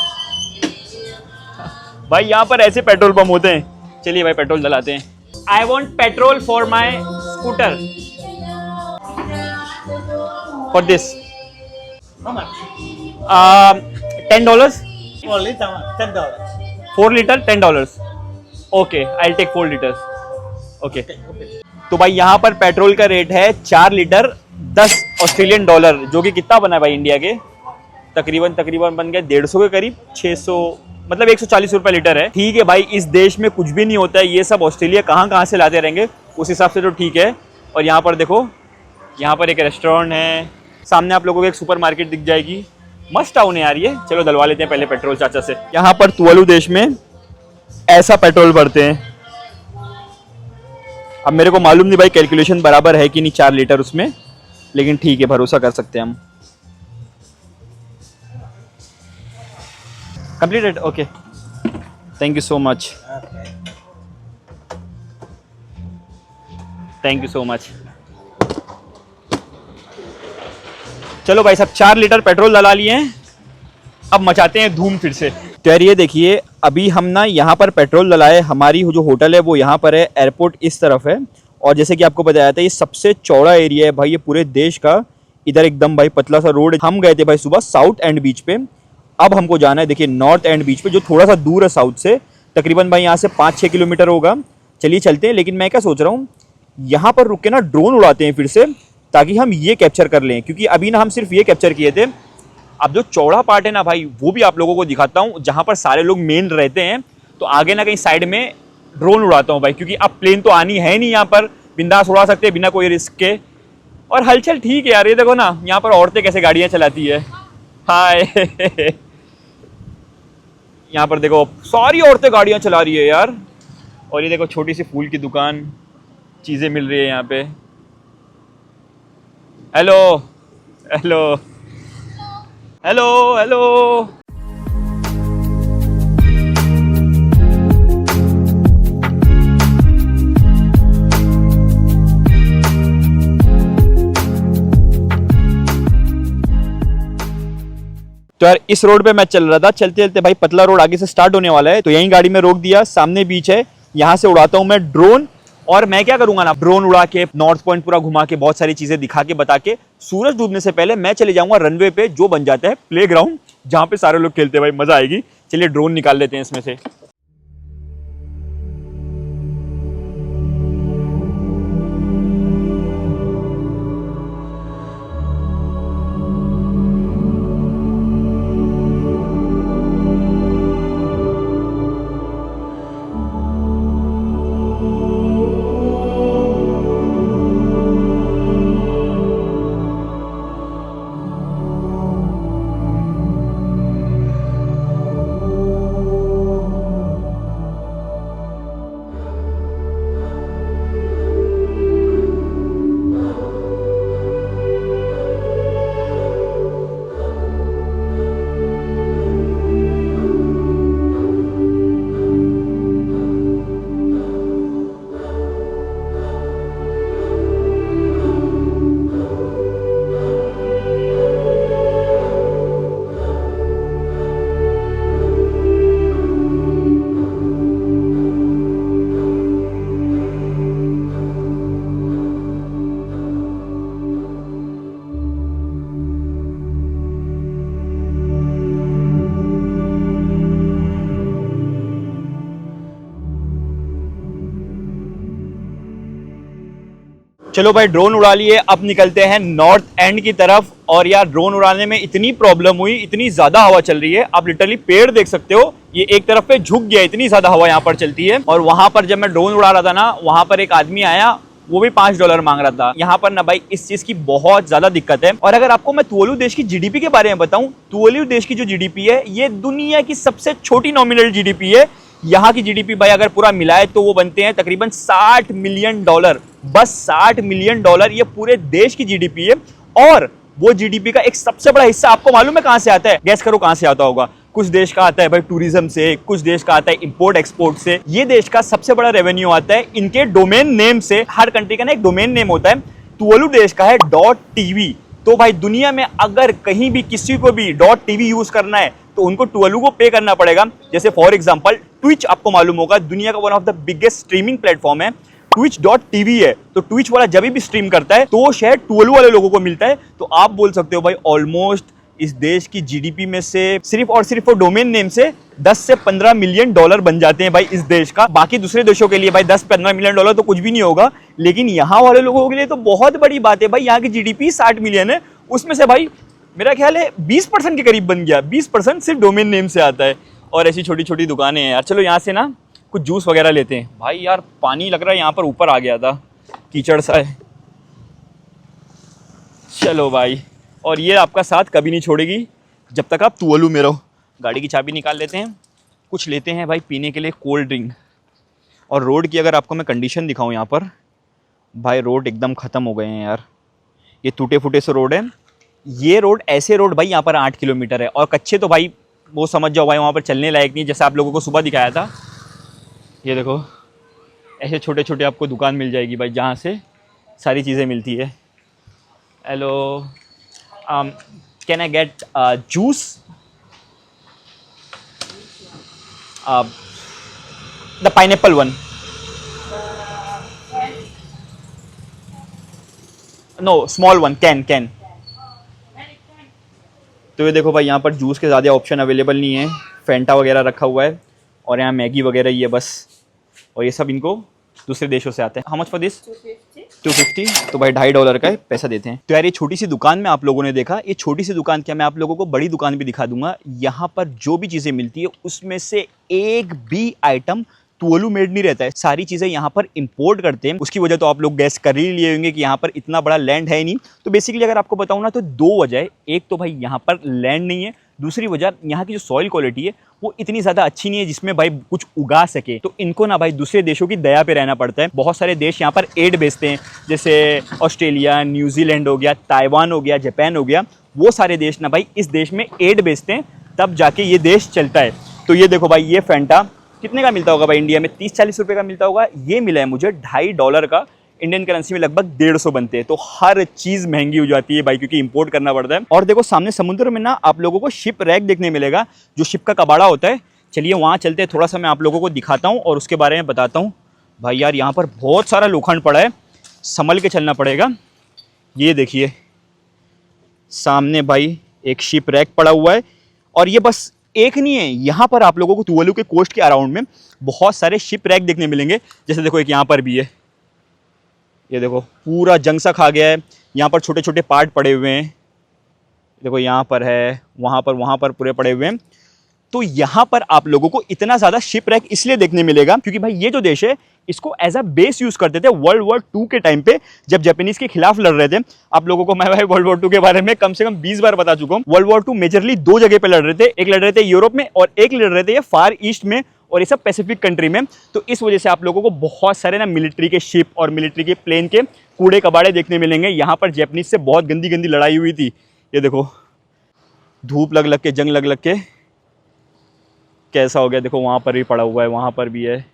भाई यहाँ पर ऐसे पेट्रोल पंप होते हैं। चलिए भाई पेट्रोल डलाते हैं। I want petrol for my scooter, for this. How much? $10. For liter, $10. 4 litre $10. Okay, I take 4 litres. Okay. तो भाई यहाँ पर पेट्रोल का रेट है 4 लीटर $10, जो कि कितना बना है भाई इंडिया के? तकरीबन बन गए 150 के करीब, 600 मतलब 140 रुपए लीटर है. ठीक है भाई, इस देश में कुछ भी नहीं होता है, ये सब ऑस्ट्रेलिया कहाँ से लाते रहेंगे, उस हिसाब से तो ठीक है. और यहाँ पर देखो, यहाँ पर एक रेस्टोरेंट है, सामने आप लोगों को एक सुपरमार्केट दिख जाएगी. मस्त टाउन है यार ये. चलो डलवा लेते हैं पहले पेट्रोल चाचा से. यहाँ पर तुवालू देश में ऐसा पेट्रोल भरते हैं. अब मेरे को मालूम नहीं भाई कैलकुलेशन बराबर है कि नहीं 4 लीटर उसमें, लेकिन ठीक है, भरोसा कर सकते हैं हम. Completed. Okay, thank you so much. Thank you so much. चलो भाई साहब, 4 लीटर पेट्रोल डला लिए हैं. अब मचाते हैं धूम फिर से. तो यार ये देखिए, अभी हम ना यहाँ पर पेट्रोल डलाए. हमारी जो होटल है वो यहाँ पर है, एयरपोर्ट इस तरफ है. और जैसे कि आपको बताया था, ये सबसे चौड़ा एरिया है भाई ये पूरे देश का. इधर एकदम भाई पतला सा रोड है. हम गए थे भाई सुबह साउथ एंड बीच पे. अब हमको जाना है देखिए नॉर्थ एंड बीच पे, जो थोड़ा सा दूर है साउथ से. तकरीबन भाई यहाँ से 5-6 किलोमीटर होगा. चलिए चलते हैं. लेकिन मैं क्या सोच रहा हूँ, यहाँ पर रुक के ना ड्रोन उड़ाते हैं फिर से, ताकि हम ये कैप्चर कर लें. क्योंकि अभी ना हम सिर्फ ये कैप्चर किए थे. अब जो चौड़ा पार्ट है ना भाई, वो भी आप लोगों को दिखाता हूँ, जहाँ पर सारे लोग मेन रहते हैं. तो आगे ना कहीं साइड में ड्रोन उड़ाता हूँ भाई, क्योंकि अब प्लेन तो आनी है नहीं. यहाँ पर बिंदास उड़ा सकते हैं बिना कोई रिस्क के. और हलचल ठीक है यार. ये देखो ना, यहाँ पर औरतें कैसे गाड़ियाँ चलाती है. हाय. यहाँ पर देखो सारी औरतें गाड़ियाँ चला रही है यार. और ये देखो छोटी सी फूल की दुकान, चीज़ें मिल रही है यहाँ पे. Hello hello hello hello. तो यार इस रोड पे मैं चल रहा था, चलते चलते भाई पतला रोड आगे से स्टार्ट होने वाला है. तो यहीं गाड़ी में रोक दिया. सामने बीच है, यहाँ से उड़ाता हूँ मैं ड्रोन. और मैं क्या करूंगा ना, ड्रोन उड़ा के नॉर्थ पॉइंट पूरा घुमा के बहुत सारी चीजें दिखा के बता के, सूरज डूबने से पहले मैं चले जाऊंगा रनवे पे, जो बन जाता है प्लेग्राउंड, जहां पे सारे लोग खेलते हैं भाई. मजा आएगी. चलिए ड्रोन निकाल लेते हैं इसमें से. चलो भाई ड्रोन उड़ा लिए, अब निकलते हैं नॉर्थ एंड की तरफ। और यार ड्रोन उड़ाने में इतनी प्रॉब्लम हुई, इतनी ज्यादा हवा चल रही है, आप लिटरली पेड़ देख सकते हो, ये एक तरफ पे झुक गया, इतनी ज्यादा हवा यहाँ पर चलती है। और वहां पर जब मैं ड्रोन उड़ा रहा था ना, वहां पर एक आदमी आया, वो भी $5 मांग रहा था। यहाँ पर ना भाई इस चीज की बहुत ज्यादा दिक्कत है। और अगर आपको मैं तुवालू देश की जीडीपी के बारे में बताऊं, तुवालू देश की जो जीडीपी है ये दुनिया की सबसे छोटी नॉमिनल जीडीपी है। यहाँ की जीडीपी भाई अगर पूरा मिलाए तो वो बनते हैं तकरीबन $60 मिलियन, बस $60 मिलियन ये पूरे देश की जीडीपी है। और वो जीडीपी का एक सबसे बड़ा हिस्सा आपको मालूम है कहां से आता है? गैस करो कहां से आता होगा। कुछ देश का आता है भाई टूरिज्म से, कुछ देश का आता है इंपोर्ट एक्सपोर्ट से। ये देश का सबसे बड़ा रेवेन्यू आता है इनके डोमेन नेम से। हर कंट्री का ना एक डोमेन नेम होता है, तुवालू देश का है .tv। तो भाई दुनिया में अगर कहीं भी किसी को भी .tv यूज करना है तो उनको तुवालू को पे करना पड़ेगा। जैसे फॉर एग्जांपल ट्विच, आपको मालूम होगा दुनिया का one of the biggest streaming platform है, twitch.tv है। तो ट्विच वाला जब भी स्ट्रीम करता है तो शेयर तुवालू वाले लोगों को मिलता है। तो आप बोल सकते हो भाई ऑलमोस्ट इस देश की जीडीपी में से सिर्फ और सिर्फ डोमेन नेम से 10 से 15 मिलियन डॉलर बन जाते हैं भाई इस देश का। बाकी दूसरे देशों के लिए भाई 10-15 मिलियन डॉलर तो कुछ भी नहीं होगा, लेकिन यहाँ वाले लोगों के लिए तो बहुत बड़ी बात है भाई। यहाँ की जीडीपी 60 मिलियन है, उसमें से भाई मेरा ख्याल है 20% के करीब बन गया। 20% सिर्फ डोमेन नेम से आता है। और ऐसी छोटी छोटी दुकानें हैं यार। चलो यहाँ से ना कुछ जूस वगैरह लेते हैं। भाई यार पानी लग रहा है यहाँ पर ऊपर आ गया था, कीचड़ सा है। चलो भाई, और ये आपका साथ कभी नहीं छोड़ेगी जब तक आप तुवालू में रहो। गाड़ी की चाबी निकाल लेते हैं, कुछ लेते हैं भाई पीने के लिए कोल्ड ड्रिंक। और रोड की अगर आपको मैं कंडीशन दिखाऊं यहाँ पर, भाई रोड एकदम ख़त्म हो गए हैं यार। ये टूटे फूटे से रोड है। ये रोड ऐसे रोड भाई यहाँ पर 8 किलोमीटर है, और कच्चे तो भाई वो समझ जाओ भाई वहाँ पर चलने लायक नहीं, जैसे आप लोगों को सुबह दिखाया था। ये देखो ऐसे छोटे छोटे आपको दुकान मिल जाएगी भाई, जहाँ से सारी चीज़ें मिलती है। Hello, can I get juice? The pineapple one. No, small one, can. तो ये देखो भाई यहाँ पर जूस के ज़्यादा ऑप्शन अवेलेबल नहीं है। फेंटा वगैरह रखा हुआ है, और यहाँ मैगी वगैरह ही है बस। और ये सब इनको दूसरे देशों से आते हैं। How much for this? 250। तो भाई $2.5 का पैसा देते हैं। तो यार ये छोटी सी दुकान में आप लोगों ने देखा, ये छोटी सी दुकान क्या, मैं आप लोगों को बड़ी दुकान भी दिखा दूंगा। यहाँ पर जो भी चीज़ें मिलती है उसमें से एक भी आइटम तुवालू मेड नहीं रहता है। सारी चीज़ें यहाँ पर इंपोर्ट करते हैं। उसकी वजह तो आप लोग गैस कर ही लिए होंगे कि यहाँ पर इतना बड़ा लैंड है ही नहीं। तो बेसिकली अगर आपको बताऊँ ना, तो 2 वजह है। एक तो भाई यहाँ पर लैंड नहीं है, दूसरी वजह यहाँ की जो सॉइल क्वालिटी है वो इतनी ज़्यादा अच्छी नहीं है जिसमें भाई कुछ उगा सके। तो इनको ना भाई दूसरे देशों की दया पे रहना पड़ता है। बहुत सारे देश यहाँ पर एड बेचते हैं, जैसे ऑस्ट्रेलिया, न्यूजीलैंड हो गया, ताइवान हो गया, जापान हो गया। वो सारे देश ना भाई इस देश में एड बेचते हैं, तब जाके ये देश चलता है। तो ये देखो भाई, ये फैंटा कितने का मिलता होगा भाई इंडिया में? 30-40 रुपये का मिलता होगा। ये मिला है मुझे $2.5 का। इंडियन करेंसी में लगभग 150 बनते हैं। तो हर चीज़ महंगी हो जाती है भाई, क्योंकि इंपोर्ट करना पड़ता है। और देखो सामने समुद्र में ना आप लोगों को शिप रैक देखने मिलेगा, जो शिप का कबाड़ा होता है। चलिए वहाँ चलते हैं, थोड़ा सा मैं आप लोगों को दिखाता हूँ और उसके बारे में बताता हूँ। भाई यार यहाँ पर बहुत सारा लोखंड पड़ा है, संभल के चलना पड़ेगा। ये देखिए सामने भाई एक शिप रैक पड़ा हुआ है, और ये बस एक नहीं है, यहाँ पर आप लोगों को तुवालू के कोस्ट के अराउंड में बहुत सारे शिप रैक देखने मिलेंगे। जैसे देखो एक यहाँ पर भी है, ये देखो पूरा जंग सा खा गया है। यहाँ पर छोटे छोटे पार्ट पड़े हुए हैं, देखो यहाँ पर है, वहाँ पर पूरे पड़े हुए हैं। तो यहाँ पर आप लोगों को इतना ज़्यादा शिप रैक इसलिए देखने मिलेगा क्योंकि भाई ये जो देश है इसको एज अ बेस यूज़ करते थे वर्ल्ड वॉर 2 के टाइम पे, जब जापानीज़ के खिलाफ लड़ रहे थे। आप लोगों को मैं भाई वर्ल्ड वॉर 2 के बारे में कम से कम 20 बार बता चुका हूँ। वर्ल्ड वॉर 2 मेजरली 2 जगह पे लड़ रहे थे। एक लड़ रहे थे यूरोप में, और एक लड़ रहे थे ये फार ईस्ट में, और ये सब पैसिफिक कंट्री में। तो इस वजह से आप लोगों को बहुत सारे ना मिलिट्री के शिप और मिलिट्री के प्लेन के कूड़े कबाड़े देखने मिलेंगे। यहाँ पर जापानीज़ से बहुत गंदी गंदी लड़ाई हुई थी। ये देखो धूप लग लग के, जंग लग लग के कैसा हो गया। देखो वहाँ पर भी पड़ा हुआ है, वहाँ पर भी है,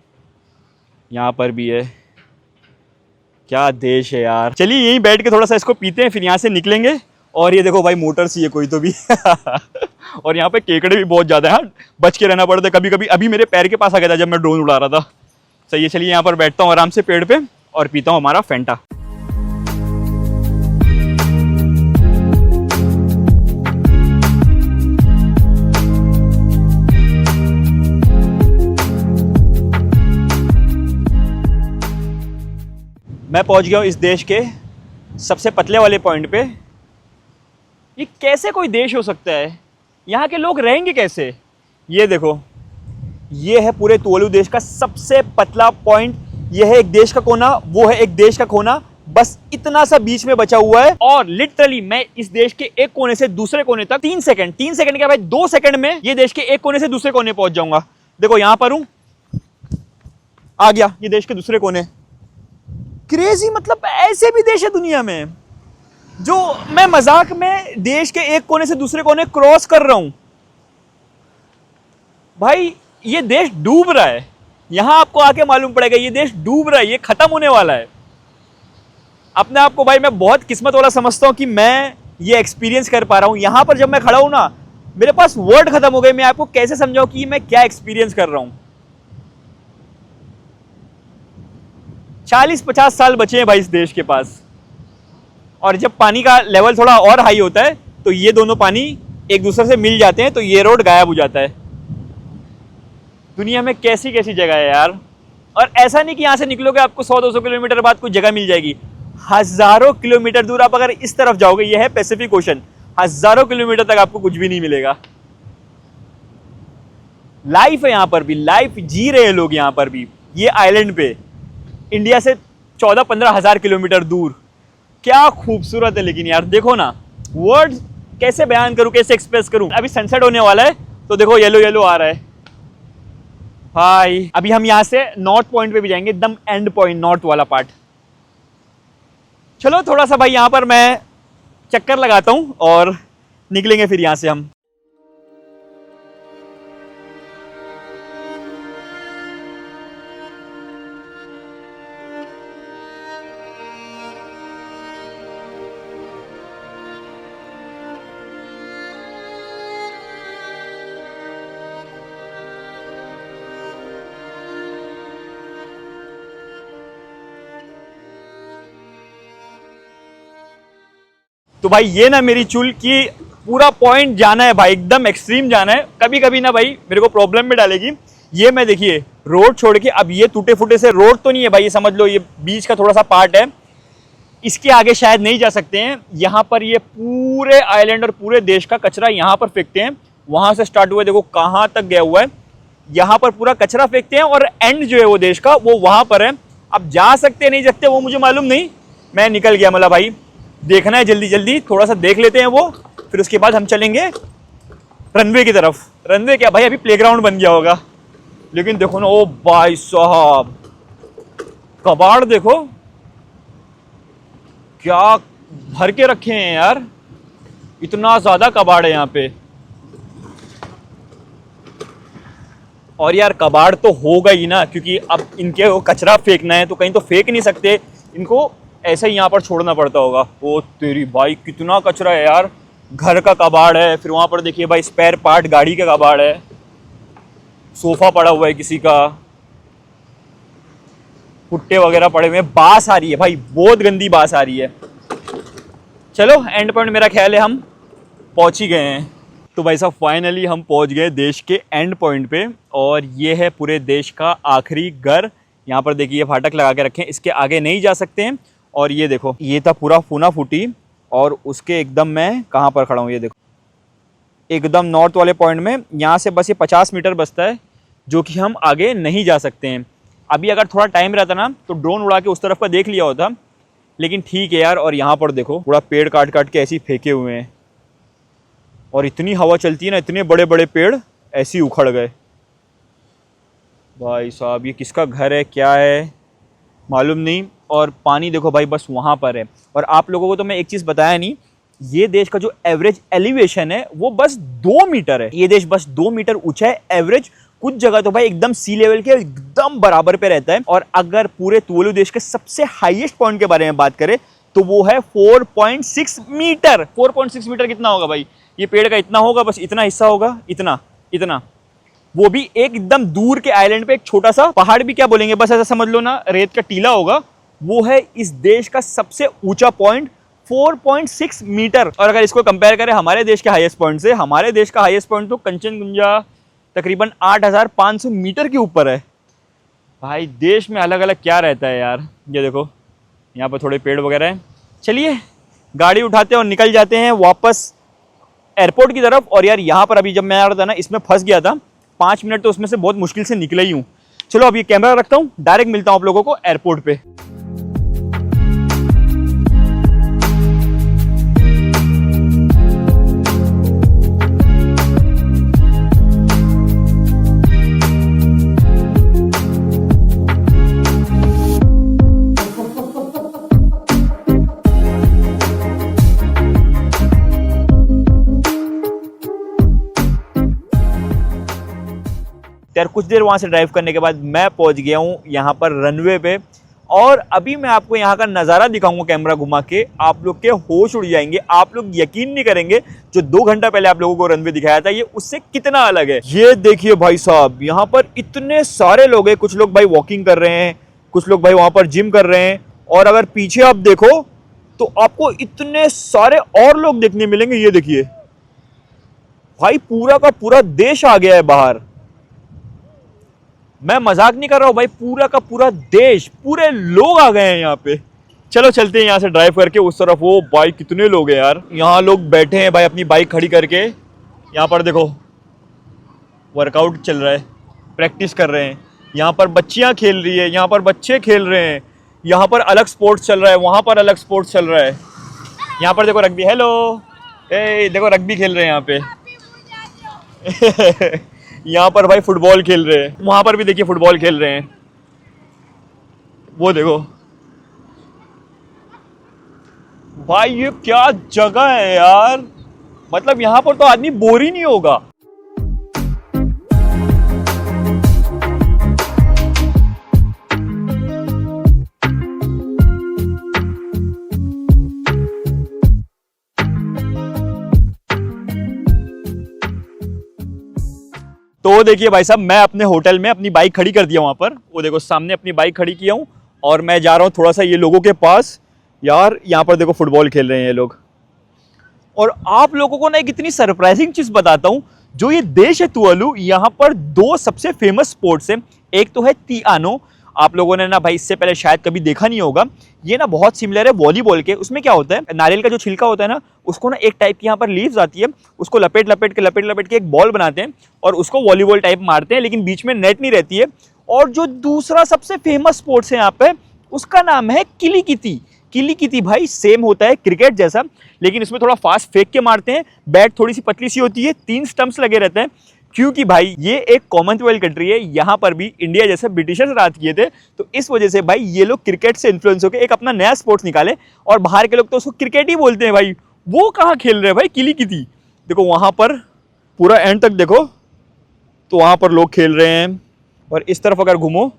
यहाँ पर भी है। क्या देश है यार। चलिए यहीं बैठ के थोड़ा सा इसको पीते हैं, फिर यहाँ से निकलेंगे। और ये देखो भाई मोटर सी है कोई तो भी और यहाँ पे केकड़े भी बहुत ज़्यादा हैं, बच के रहना पड़ता है कभी कभी। अभी मेरे पैर के पास आ गया था जब मैं ड्रोन उड़ा रहा था। सही है, चलिए यहाँ पर बैठता हूँ आराम से पेड़ पे और पीता हूँ हमारा फैंटा। मैं पहुंच गया हूँ इस देश के सबसे पतले वाले पॉइंट पे। ये कैसे कोई देश हो सकता है? यहाँ के लोग रहेंगे कैसे? ये देखो, ये है पूरे तुवालू देश का सबसे पतला पॉइंट। ये है एक देश का कोना, वो है एक देश का कोना, बस इतना सा बीच में बचा हुआ है। और लिटरली मैं इस देश के एक कोने से दूसरे कोने तक 3 सेकंड क्या भाई 2 सेकंड में ये देश के एक कोने से दूसरे कोने पहुंच जाऊंगा। देखो यहाँ पर हूँ, आ गया ये देश के दूसरे कोने। क्रेजी, मतलब ऐसे भी देश है दुनिया में जो मैं मजाक में देश के एक कोने से दूसरे कोने क्रॉस कर रहा हूं। भाई ये देश डूब रहा है, यहां आपको आके मालूम पड़ेगा ये देश डूब रहा है, ये खत्म होने वाला है। अपने आप को भाई मैं बहुत किस्मत वाला समझता हूं कि मैं ये एक्सपीरियंस कर पा रहा हूं। यहां पर जब मैं खड़ा हूं ना, मेरे पास वर्ड खत्म हो गए। मैं आपको कैसे समझाऊं कि मैं क्या एक्सपीरियंस कर रहा हूं। 40-50 साल बचे हैं भाई इस देश के पास, और जब पानी का लेवल थोड़ा और हाई होता है तो ये दोनों पानी एक दूसरे से मिल जाते हैं तो ये रोड गायब हो जाता है। दुनिया में कैसी कैसी जगह है यार। और ऐसा नहीं कि यहाँ से निकलोगे आपको 100-200 किलोमीटर बाद कुछ जगह मिल जाएगी। हजारों किलोमीटर दूर आप अगर इस तरफ जाओगे, ये है पैसिफिक ओशन, हजारों किलोमीटर तक आपको कुछ भी नहीं मिलेगा। लाइफ है यहाँ पर भी, लाइफ जी रहे हैं लोग यहाँ पर भी, ये आइलैंड पे, इंडिया से 14-15 हज़ार किलोमीटर दूर। क्या खूबसूरत है लेकिन यार, देखो ना, वर्ड कैसे बयान करूं, कैसे एक्सप्रेस करूं। अभी सनसेट होने वाला है तो देखो येलो येलो आ रहा है भाई। अभी हम यहाँ से नॉर्थ पॉइंट पे भी जाएंगे, एकदम एंड पॉइंट, नॉर्थ वाला पार्ट। चलो थोड़ा सा भाई यहाँ पर मैं चक्कर लगाता हूँ और निकलेंगे फिर यहाँ से हम। तो भाई ये ना मेरी चुल की पूरा पॉइंट जाना है भाई, एकदम एक्सट्रीम जाना है। कभी कभी ना भाई मेरे को प्रॉब्लम में डालेगी। ये मैं देखिए रोड छोड़ के, अब ये टूटे फूटे से रोड तो नहीं है भाई, ये समझ लो ये बीच का थोड़ा सा पार्ट है, इसके आगे शायद नहीं जा सकते हैं। यहाँ पर ये पूरे आइलैंड और पूरे देश का कचरा यहाँ पर फेंकते हैं। वहां से स्टार्ट हुआ, देखो कहाँ तक गया हुआ है, यहाँ पर पूरा कचरा फेंकते हैं और एंड जो है वो देश का वो वहां पर है। अब जा सकते नहीं सकते वो मुझे मालूम नहीं, मैं निकल गया। मतलब भाई देखना है जल्दी जल्दी, थोड़ा सा देख लेते हैं वो, फिर उसके बाद हम चलेंगे रनवे की तरफ। रनवे क्या भाई, अभी प्लेग्राउंड बन गया होगा। लेकिन देखो ना, ओ भाई साहब, कबाड़ देखो क्या भर के रखे हैं यार, इतना ज्यादा कबाड़ है यहाँ पे। और यार कबाड़ तो होगा ही ना, क्योंकि अब इनके वो कचरा फेंकना है तो कहीं तो फेंक नहीं सकते, इनको ऐसे ही यहाँ पर छोड़ना पड़ता होगा। ओ तेरी भाई कितना कचरा है यार, घर का कबाड़ है, फिर वहाँ पर देखिए भाई स्पेयर पार्ट गाड़ी का कबाड़ है, सोफा पड़ा हुआ है किसी का, पुट्टे वगैरह पड़े हुए हैं, बास आ रही है भाई, बहुत गंदी बास आ रही है। चलो एंड पॉइंट मेरा ख्याल है हम पहुँच ही गए हैं। तो भाई साहब फाइनली हम पहुँच गए देश के एंड पॉइंट पे, और ये है पूरे देश का आखिरी घर। यहाँ पर देखिए फाटक लगा के रखे हैं, इसके आगे नहीं जा सकते हैं। और ये देखो ये था पूरा फूना फूटी, और उसके एकदम मैं कहाँ पर खड़ा हूँ, ये देखो एकदम नॉर्थ वाले पॉइंट में। यहाँ से बस ये 50 मीटर बचता है, जो कि हम आगे नहीं जा सकते हैं। अभी अगर थोड़ा टाइम रहता ना तो ड्रोन उड़ा के उस तरफ का देख लिया होता, लेकिन ठीक है यार। और यहाँ पर देखो पूरा पेड़ काट काट के ऐसे ही फेंके हुए हैं, और इतनी हवा चलती है ना, इतने बड़े बड़े पेड़ ऐसे ही उखड़ गए। भाई साहब ये किसका घर है, क्या है मालूम नहीं। और पानी देखो भाई बस वहाँ पर है। और आप लोगों को तो मैं एक चीज़ बताया नहीं, ये देश का जो एवरेज एलिवेशन है वो बस 2 मीटर है। ये देश बस 2 मीटर ऊंचा है एवरेज। कुछ जगह तो भाई एकदम सी लेवल के एकदम बराबर पे रहता है। और अगर पूरे तुवालू देश के सबसे हाईएस्ट पॉइंट के बारे में बात करें तो वो है 4.6 मीटर। 4.6 मीटर कितना होगा भाई, ये पेड़ का इतना होगा, बस इतना हिस्सा होगा, इतना इतना, वो भी एकदम दूर के आइलैंड पे एक छोटा सा पहाड़ भी क्या बोलेंगे, बस ऐसा समझ लो ना, रेत का टीला होगा। वो है इस देश का सबसे ऊंचा पॉइंट 4.6 मीटर। और अगर इसको कंपेयर करें हमारे देश के हाईएस्ट पॉइंट से, हमारे देश का हाईएस्ट पॉइंट तो कंचनजंगा तकरीबन 8,500 मीटर के ऊपर है। भाई देश में अलग अलग क्या रहता है यार। ये देखो यहाँ पर थोड़े पेड़ वगैरह हैं। चलिए गाड़ी उठाते हैं और निकल जाते हैं वापस एयरपोर्ट की तरफ। और यार यहाँ पर अभी जब मैं आ रहा था ना, इसमें फंस गया था, 5 मिनट तो उसमें से बहुत मुश्किल से निकला ही हूँ। चलो अब ये कैमरा रखता हूँ, डायरेक्ट मिलता हूँ आप लोगों को एयरपोर्ट पे। यार कुछ देर वहाँ से ड्राइव करने के बाद मैं पहुँच गया हूँ यहाँ पर रनवे पे। और अभी मैं आपको यहाँ का नज़ारा दिखाऊंगा कैमरा घुमा के, आप लोग के होश उड़ जाएंगे। आप लोग यकीन नहीं करेंगे, जो 2 घंटा पहले आप लोगों को रनवे दिखाया था ये उससे कितना अलग है। ये देखिए भाई साहब, यहाँ पर इतने सारे लोग हैं। कुछ लोग भाई वॉकिंग कर रहे हैं, कुछ लोग भाई वहाँ पर जिम कर रहे हैं। और अगर पीछे आप देखो तो आपको इतने सारे और लोग देखने मिलेंगे। ये देखिए भाई पूरा का पूरा देश आ गया है बाहर, मैं मजाक नहीं कर रहा हूं भाई, पूरा का पूरा देश, पूरे लोग आ गए हैं यहाँ पे। चलो चलते हैं यहाँ से ड्राइव करके उस तरफ। वो भाई कितने लोग हैं यार, यहाँ लोग बैठे हैं भाई अपनी बाइक खड़ी करके। यहाँ पर देखो वर्कआउट चल रहा है, प्रैक्टिस कर रहे हैं। यहाँ पर बच्चियाँ खेल रही है, यहाँ पर बच्चे खेल रहे हैं, यहाँ पर अलग स्पोर्ट्स चल रहा है, वहाँ पर अलग स्पोर्ट्स चल रहा है। यहाँ पर देखो रग्बी, हेलो ए देखो रग्बी खेल रहे हैं यहाँ पे। यहाँ पर भाई फुटबॉल खेल रहे हैं, वहाँ पर भी देखिए फुटबॉल खेल रहे हैं। वो देखो भाई ये क्या जगह है यार, मतलब यहाँ पर तो आदमी बोर ही नहीं होगा। तो देखिए भाई साहब, मैं अपने होटल में अपनी बाइक खड़ी कर दिया वहां पर। वो देखो सामने अपनी बाइक खड़ी किया हूं और मैं जा रहा हूं थोड़ा सा ये लोगों के पास। यार यहाँ पर देखो फुटबॉल खेल रहे हैं ये लोग। और आप लोगों को ना एक इतनी सरप्राइजिंग चीज बताता हूं, जो ये देश है तुवालू, यहाँ पर दो सबसे फेमस स्पोर्ट्स है। एक तो है तिआनो, आप लोगों ने ना भाई इससे पहले शायद कभी देखा नहीं होगा। ये ना बहुत सिमिलर है वॉलीबॉल के। उसमें क्या होता है, नारियल का जो छिलका होता है ना, उसको ना एक टाइप की यहाँ पर लीव्स आती है, उसको लपेट लपेट के एक बॉल बनाते हैं और उसको वॉलीबॉल टाइप मारते हैं, लेकिन बीच में नेट नहीं रहती है। और जो दूसरा सबसे फेमस स्पोर्ट्स है यहाँ पे, उसका नाम है किलीकिती। किलीकिती भाई सेम होता है क्रिकेट जैसा, लेकिन इसमें थोड़ा फास्ट फेंक के मारते हैं। बैट थोड़ी सी पतली सी होती है, 3 स्टंप्स लगे रहते हैं, क्योंकि भाई ये एक कॉमनवेल्थ कंट्री है। यहाँ पर भी इंडिया जैसे ब्रिटिशर्स राज किए थे, तो इस वजह से भाई ये लोग क्रिकेट से इन्फ्लुएंस होकर एक अपना नया स्पोर्ट्स निकाले। और बाहर के लोग तो उसको क्रिकेट ही बोलते हैं भाई। वो कहाँ खेल रहे हैं भाई किलीकिती, देखो वहाँ पर पूरा एंड तक देखो, तो वहाँ पर लोग खेल रहे हैं। और इस तरफ अगर घूमो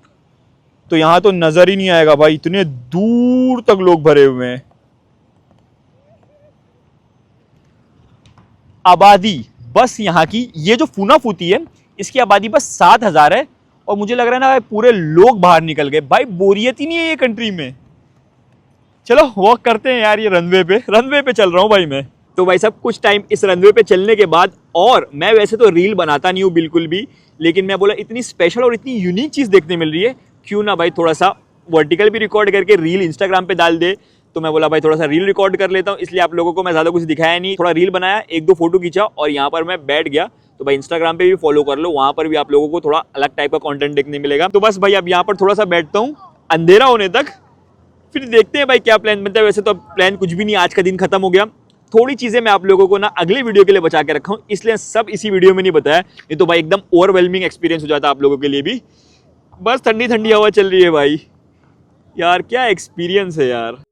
तो यहाँ तो नजर ही नहीं आएगा भाई, इतने दूर तक लोग भरे हुए हैं। आबादी बस यहाँ की, ये जो फूनाफूती है इसकी आबादी बस 7,000 है। और मुझे लग रहा है ना भाई पूरे लोग बाहर निकल गए भाई, बोरियत ही नहीं है ये कंट्री में। चलो वॉक करते हैं यार, ये रनवे पे चल रहा हूँ भाई मैं। तो भाई साहब कुछ टाइम इस रनवे पे चलने के बाद, और मैं वैसे तो रील बनाता नहीं हूँ बिल्कुल भी, लेकिन मैं बोला इतनी स्पेशल और इतनी यूनिक चीज़ देखने मिल रही है, क्यों ना भाई थोड़ा सा वर्टिकल भी रिकॉर्ड करके रील इंस्टाग्राम पे डाल दे। तो मैं बोला भाई थोड़ा सा रील रिकॉर्ड कर लेता हूँ, इसलिए आप लोगों को मैं ज़्यादा कुछ दिखाया नहीं, थोड़ा रील बनाया, 1-2 फोटो खींचा और यहाँ पर मैं बैठ गया। तो भाई इंस्टाग्राम पे भी फॉलो कर लो, वहाँ पर भी आप लोगों को थोड़ा अलग टाइप का कंटेंट देखने मिलेगा। तो बस भाई अब यहाँ पर थोड़ा सा बैठता हूँ अंधेरा होने तक, फिर देखते हैं भाई क्या प्लान बनता है। वैसे तो प्लान कुछ भी नहीं, आज का दिन खत्म हो गया। थोड़ी चीज़ें मैं आप लोगों को ना अगले वीडियो के लिए बचा के रखा हूँ, इसलिए सब इसी वीडियो में नहीं बताया, ये तो भाई एकदम ओवरवेलमिंग एक्सपीरियंस हो जाता आप लोगों के लिए भी। बस ठंडी ठंडी हवा चल रही है भाई, यार क्या एक्सपीरियंस है यार।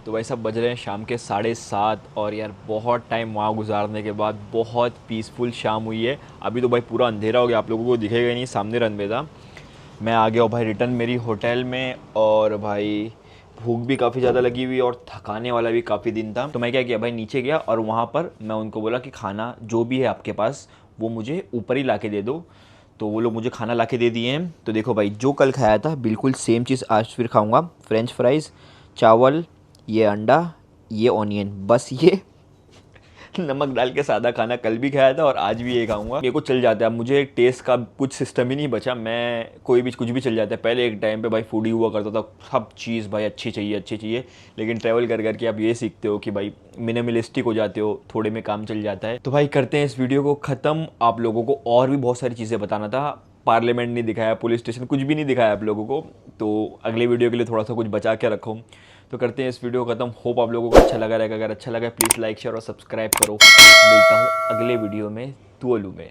तो भाई साहब बज रहे हैं शाम के 7:30 और यार बहुत टाइम वहाँ गुजारने के बाद बहुत पीसफुल शाम हुई है। अभी तो भाई पूरा अंधेरा हो गया, आप लोगों को दिखेगा नहीं, सामने रनवे था। मैं आ गया हूँ भाई रिटर्न मेरी होटल में, और भाई भूख भी काफ़ी ज़्यादा लगी हुई और थकाने वाला भी काफ़ी दिन था। तो मैं क्या किया भाई, नीचे गया और वहाँ पर मैं उनको बोला कि खाना जो भी है आपके पास वो मुझे ऊपर ही ला के दे दो। तो वो लोग मुझे खाना ला के दे दिए हैं। तो देखो भाई जो कल खाया था बिल्कुल सेम चीज़ आज फिर खाऊँगा। फ्रेंच फ्राइज़, चावल, ये अंडा, ये ऑनियन, बस ये नमक डाल के सादा खाना कल भी खाया था और आज भी ये खाऊंगा। मेरे को चल जाता है, अब मुझे टेस्ट का कुछ सिस्टम ही नहीं बचा, मैं कोई भी कुछ भी चल जाता है। पहले एक टाइम पे भाई फूडी हुआ करता था, सब चीज़ भाई अच्छी चाहिए, लेकिन ट्रैवल कर करके आप ये सीखते हो कि भाई मिनिमलिस्टिक हो जाते हो, थोड़े में काम चल जाता है। तो भाई करते हैं इस वीडियो को ख़त्म। आप लोगों को और भी बहुत सारी चीज़ें बताना था, पार्लियामेंट नहीं दिखाया, पुलिस स्टेशन कुछ भी नहीं दिखाया आप लोगों को, तो अगले वीडियो के लिए थोड़ा सा कुछ बचा के रखो। तो करते हैं इस वीडियो को खत्म। होप आप लोगों को अच्छा लगा रहेगा, अगर अच्छा लगा प्लीज़ लाइक शेयर और सब्सक्राइब करो। मिलता हूँ अगले वीडियो में तुवालू में।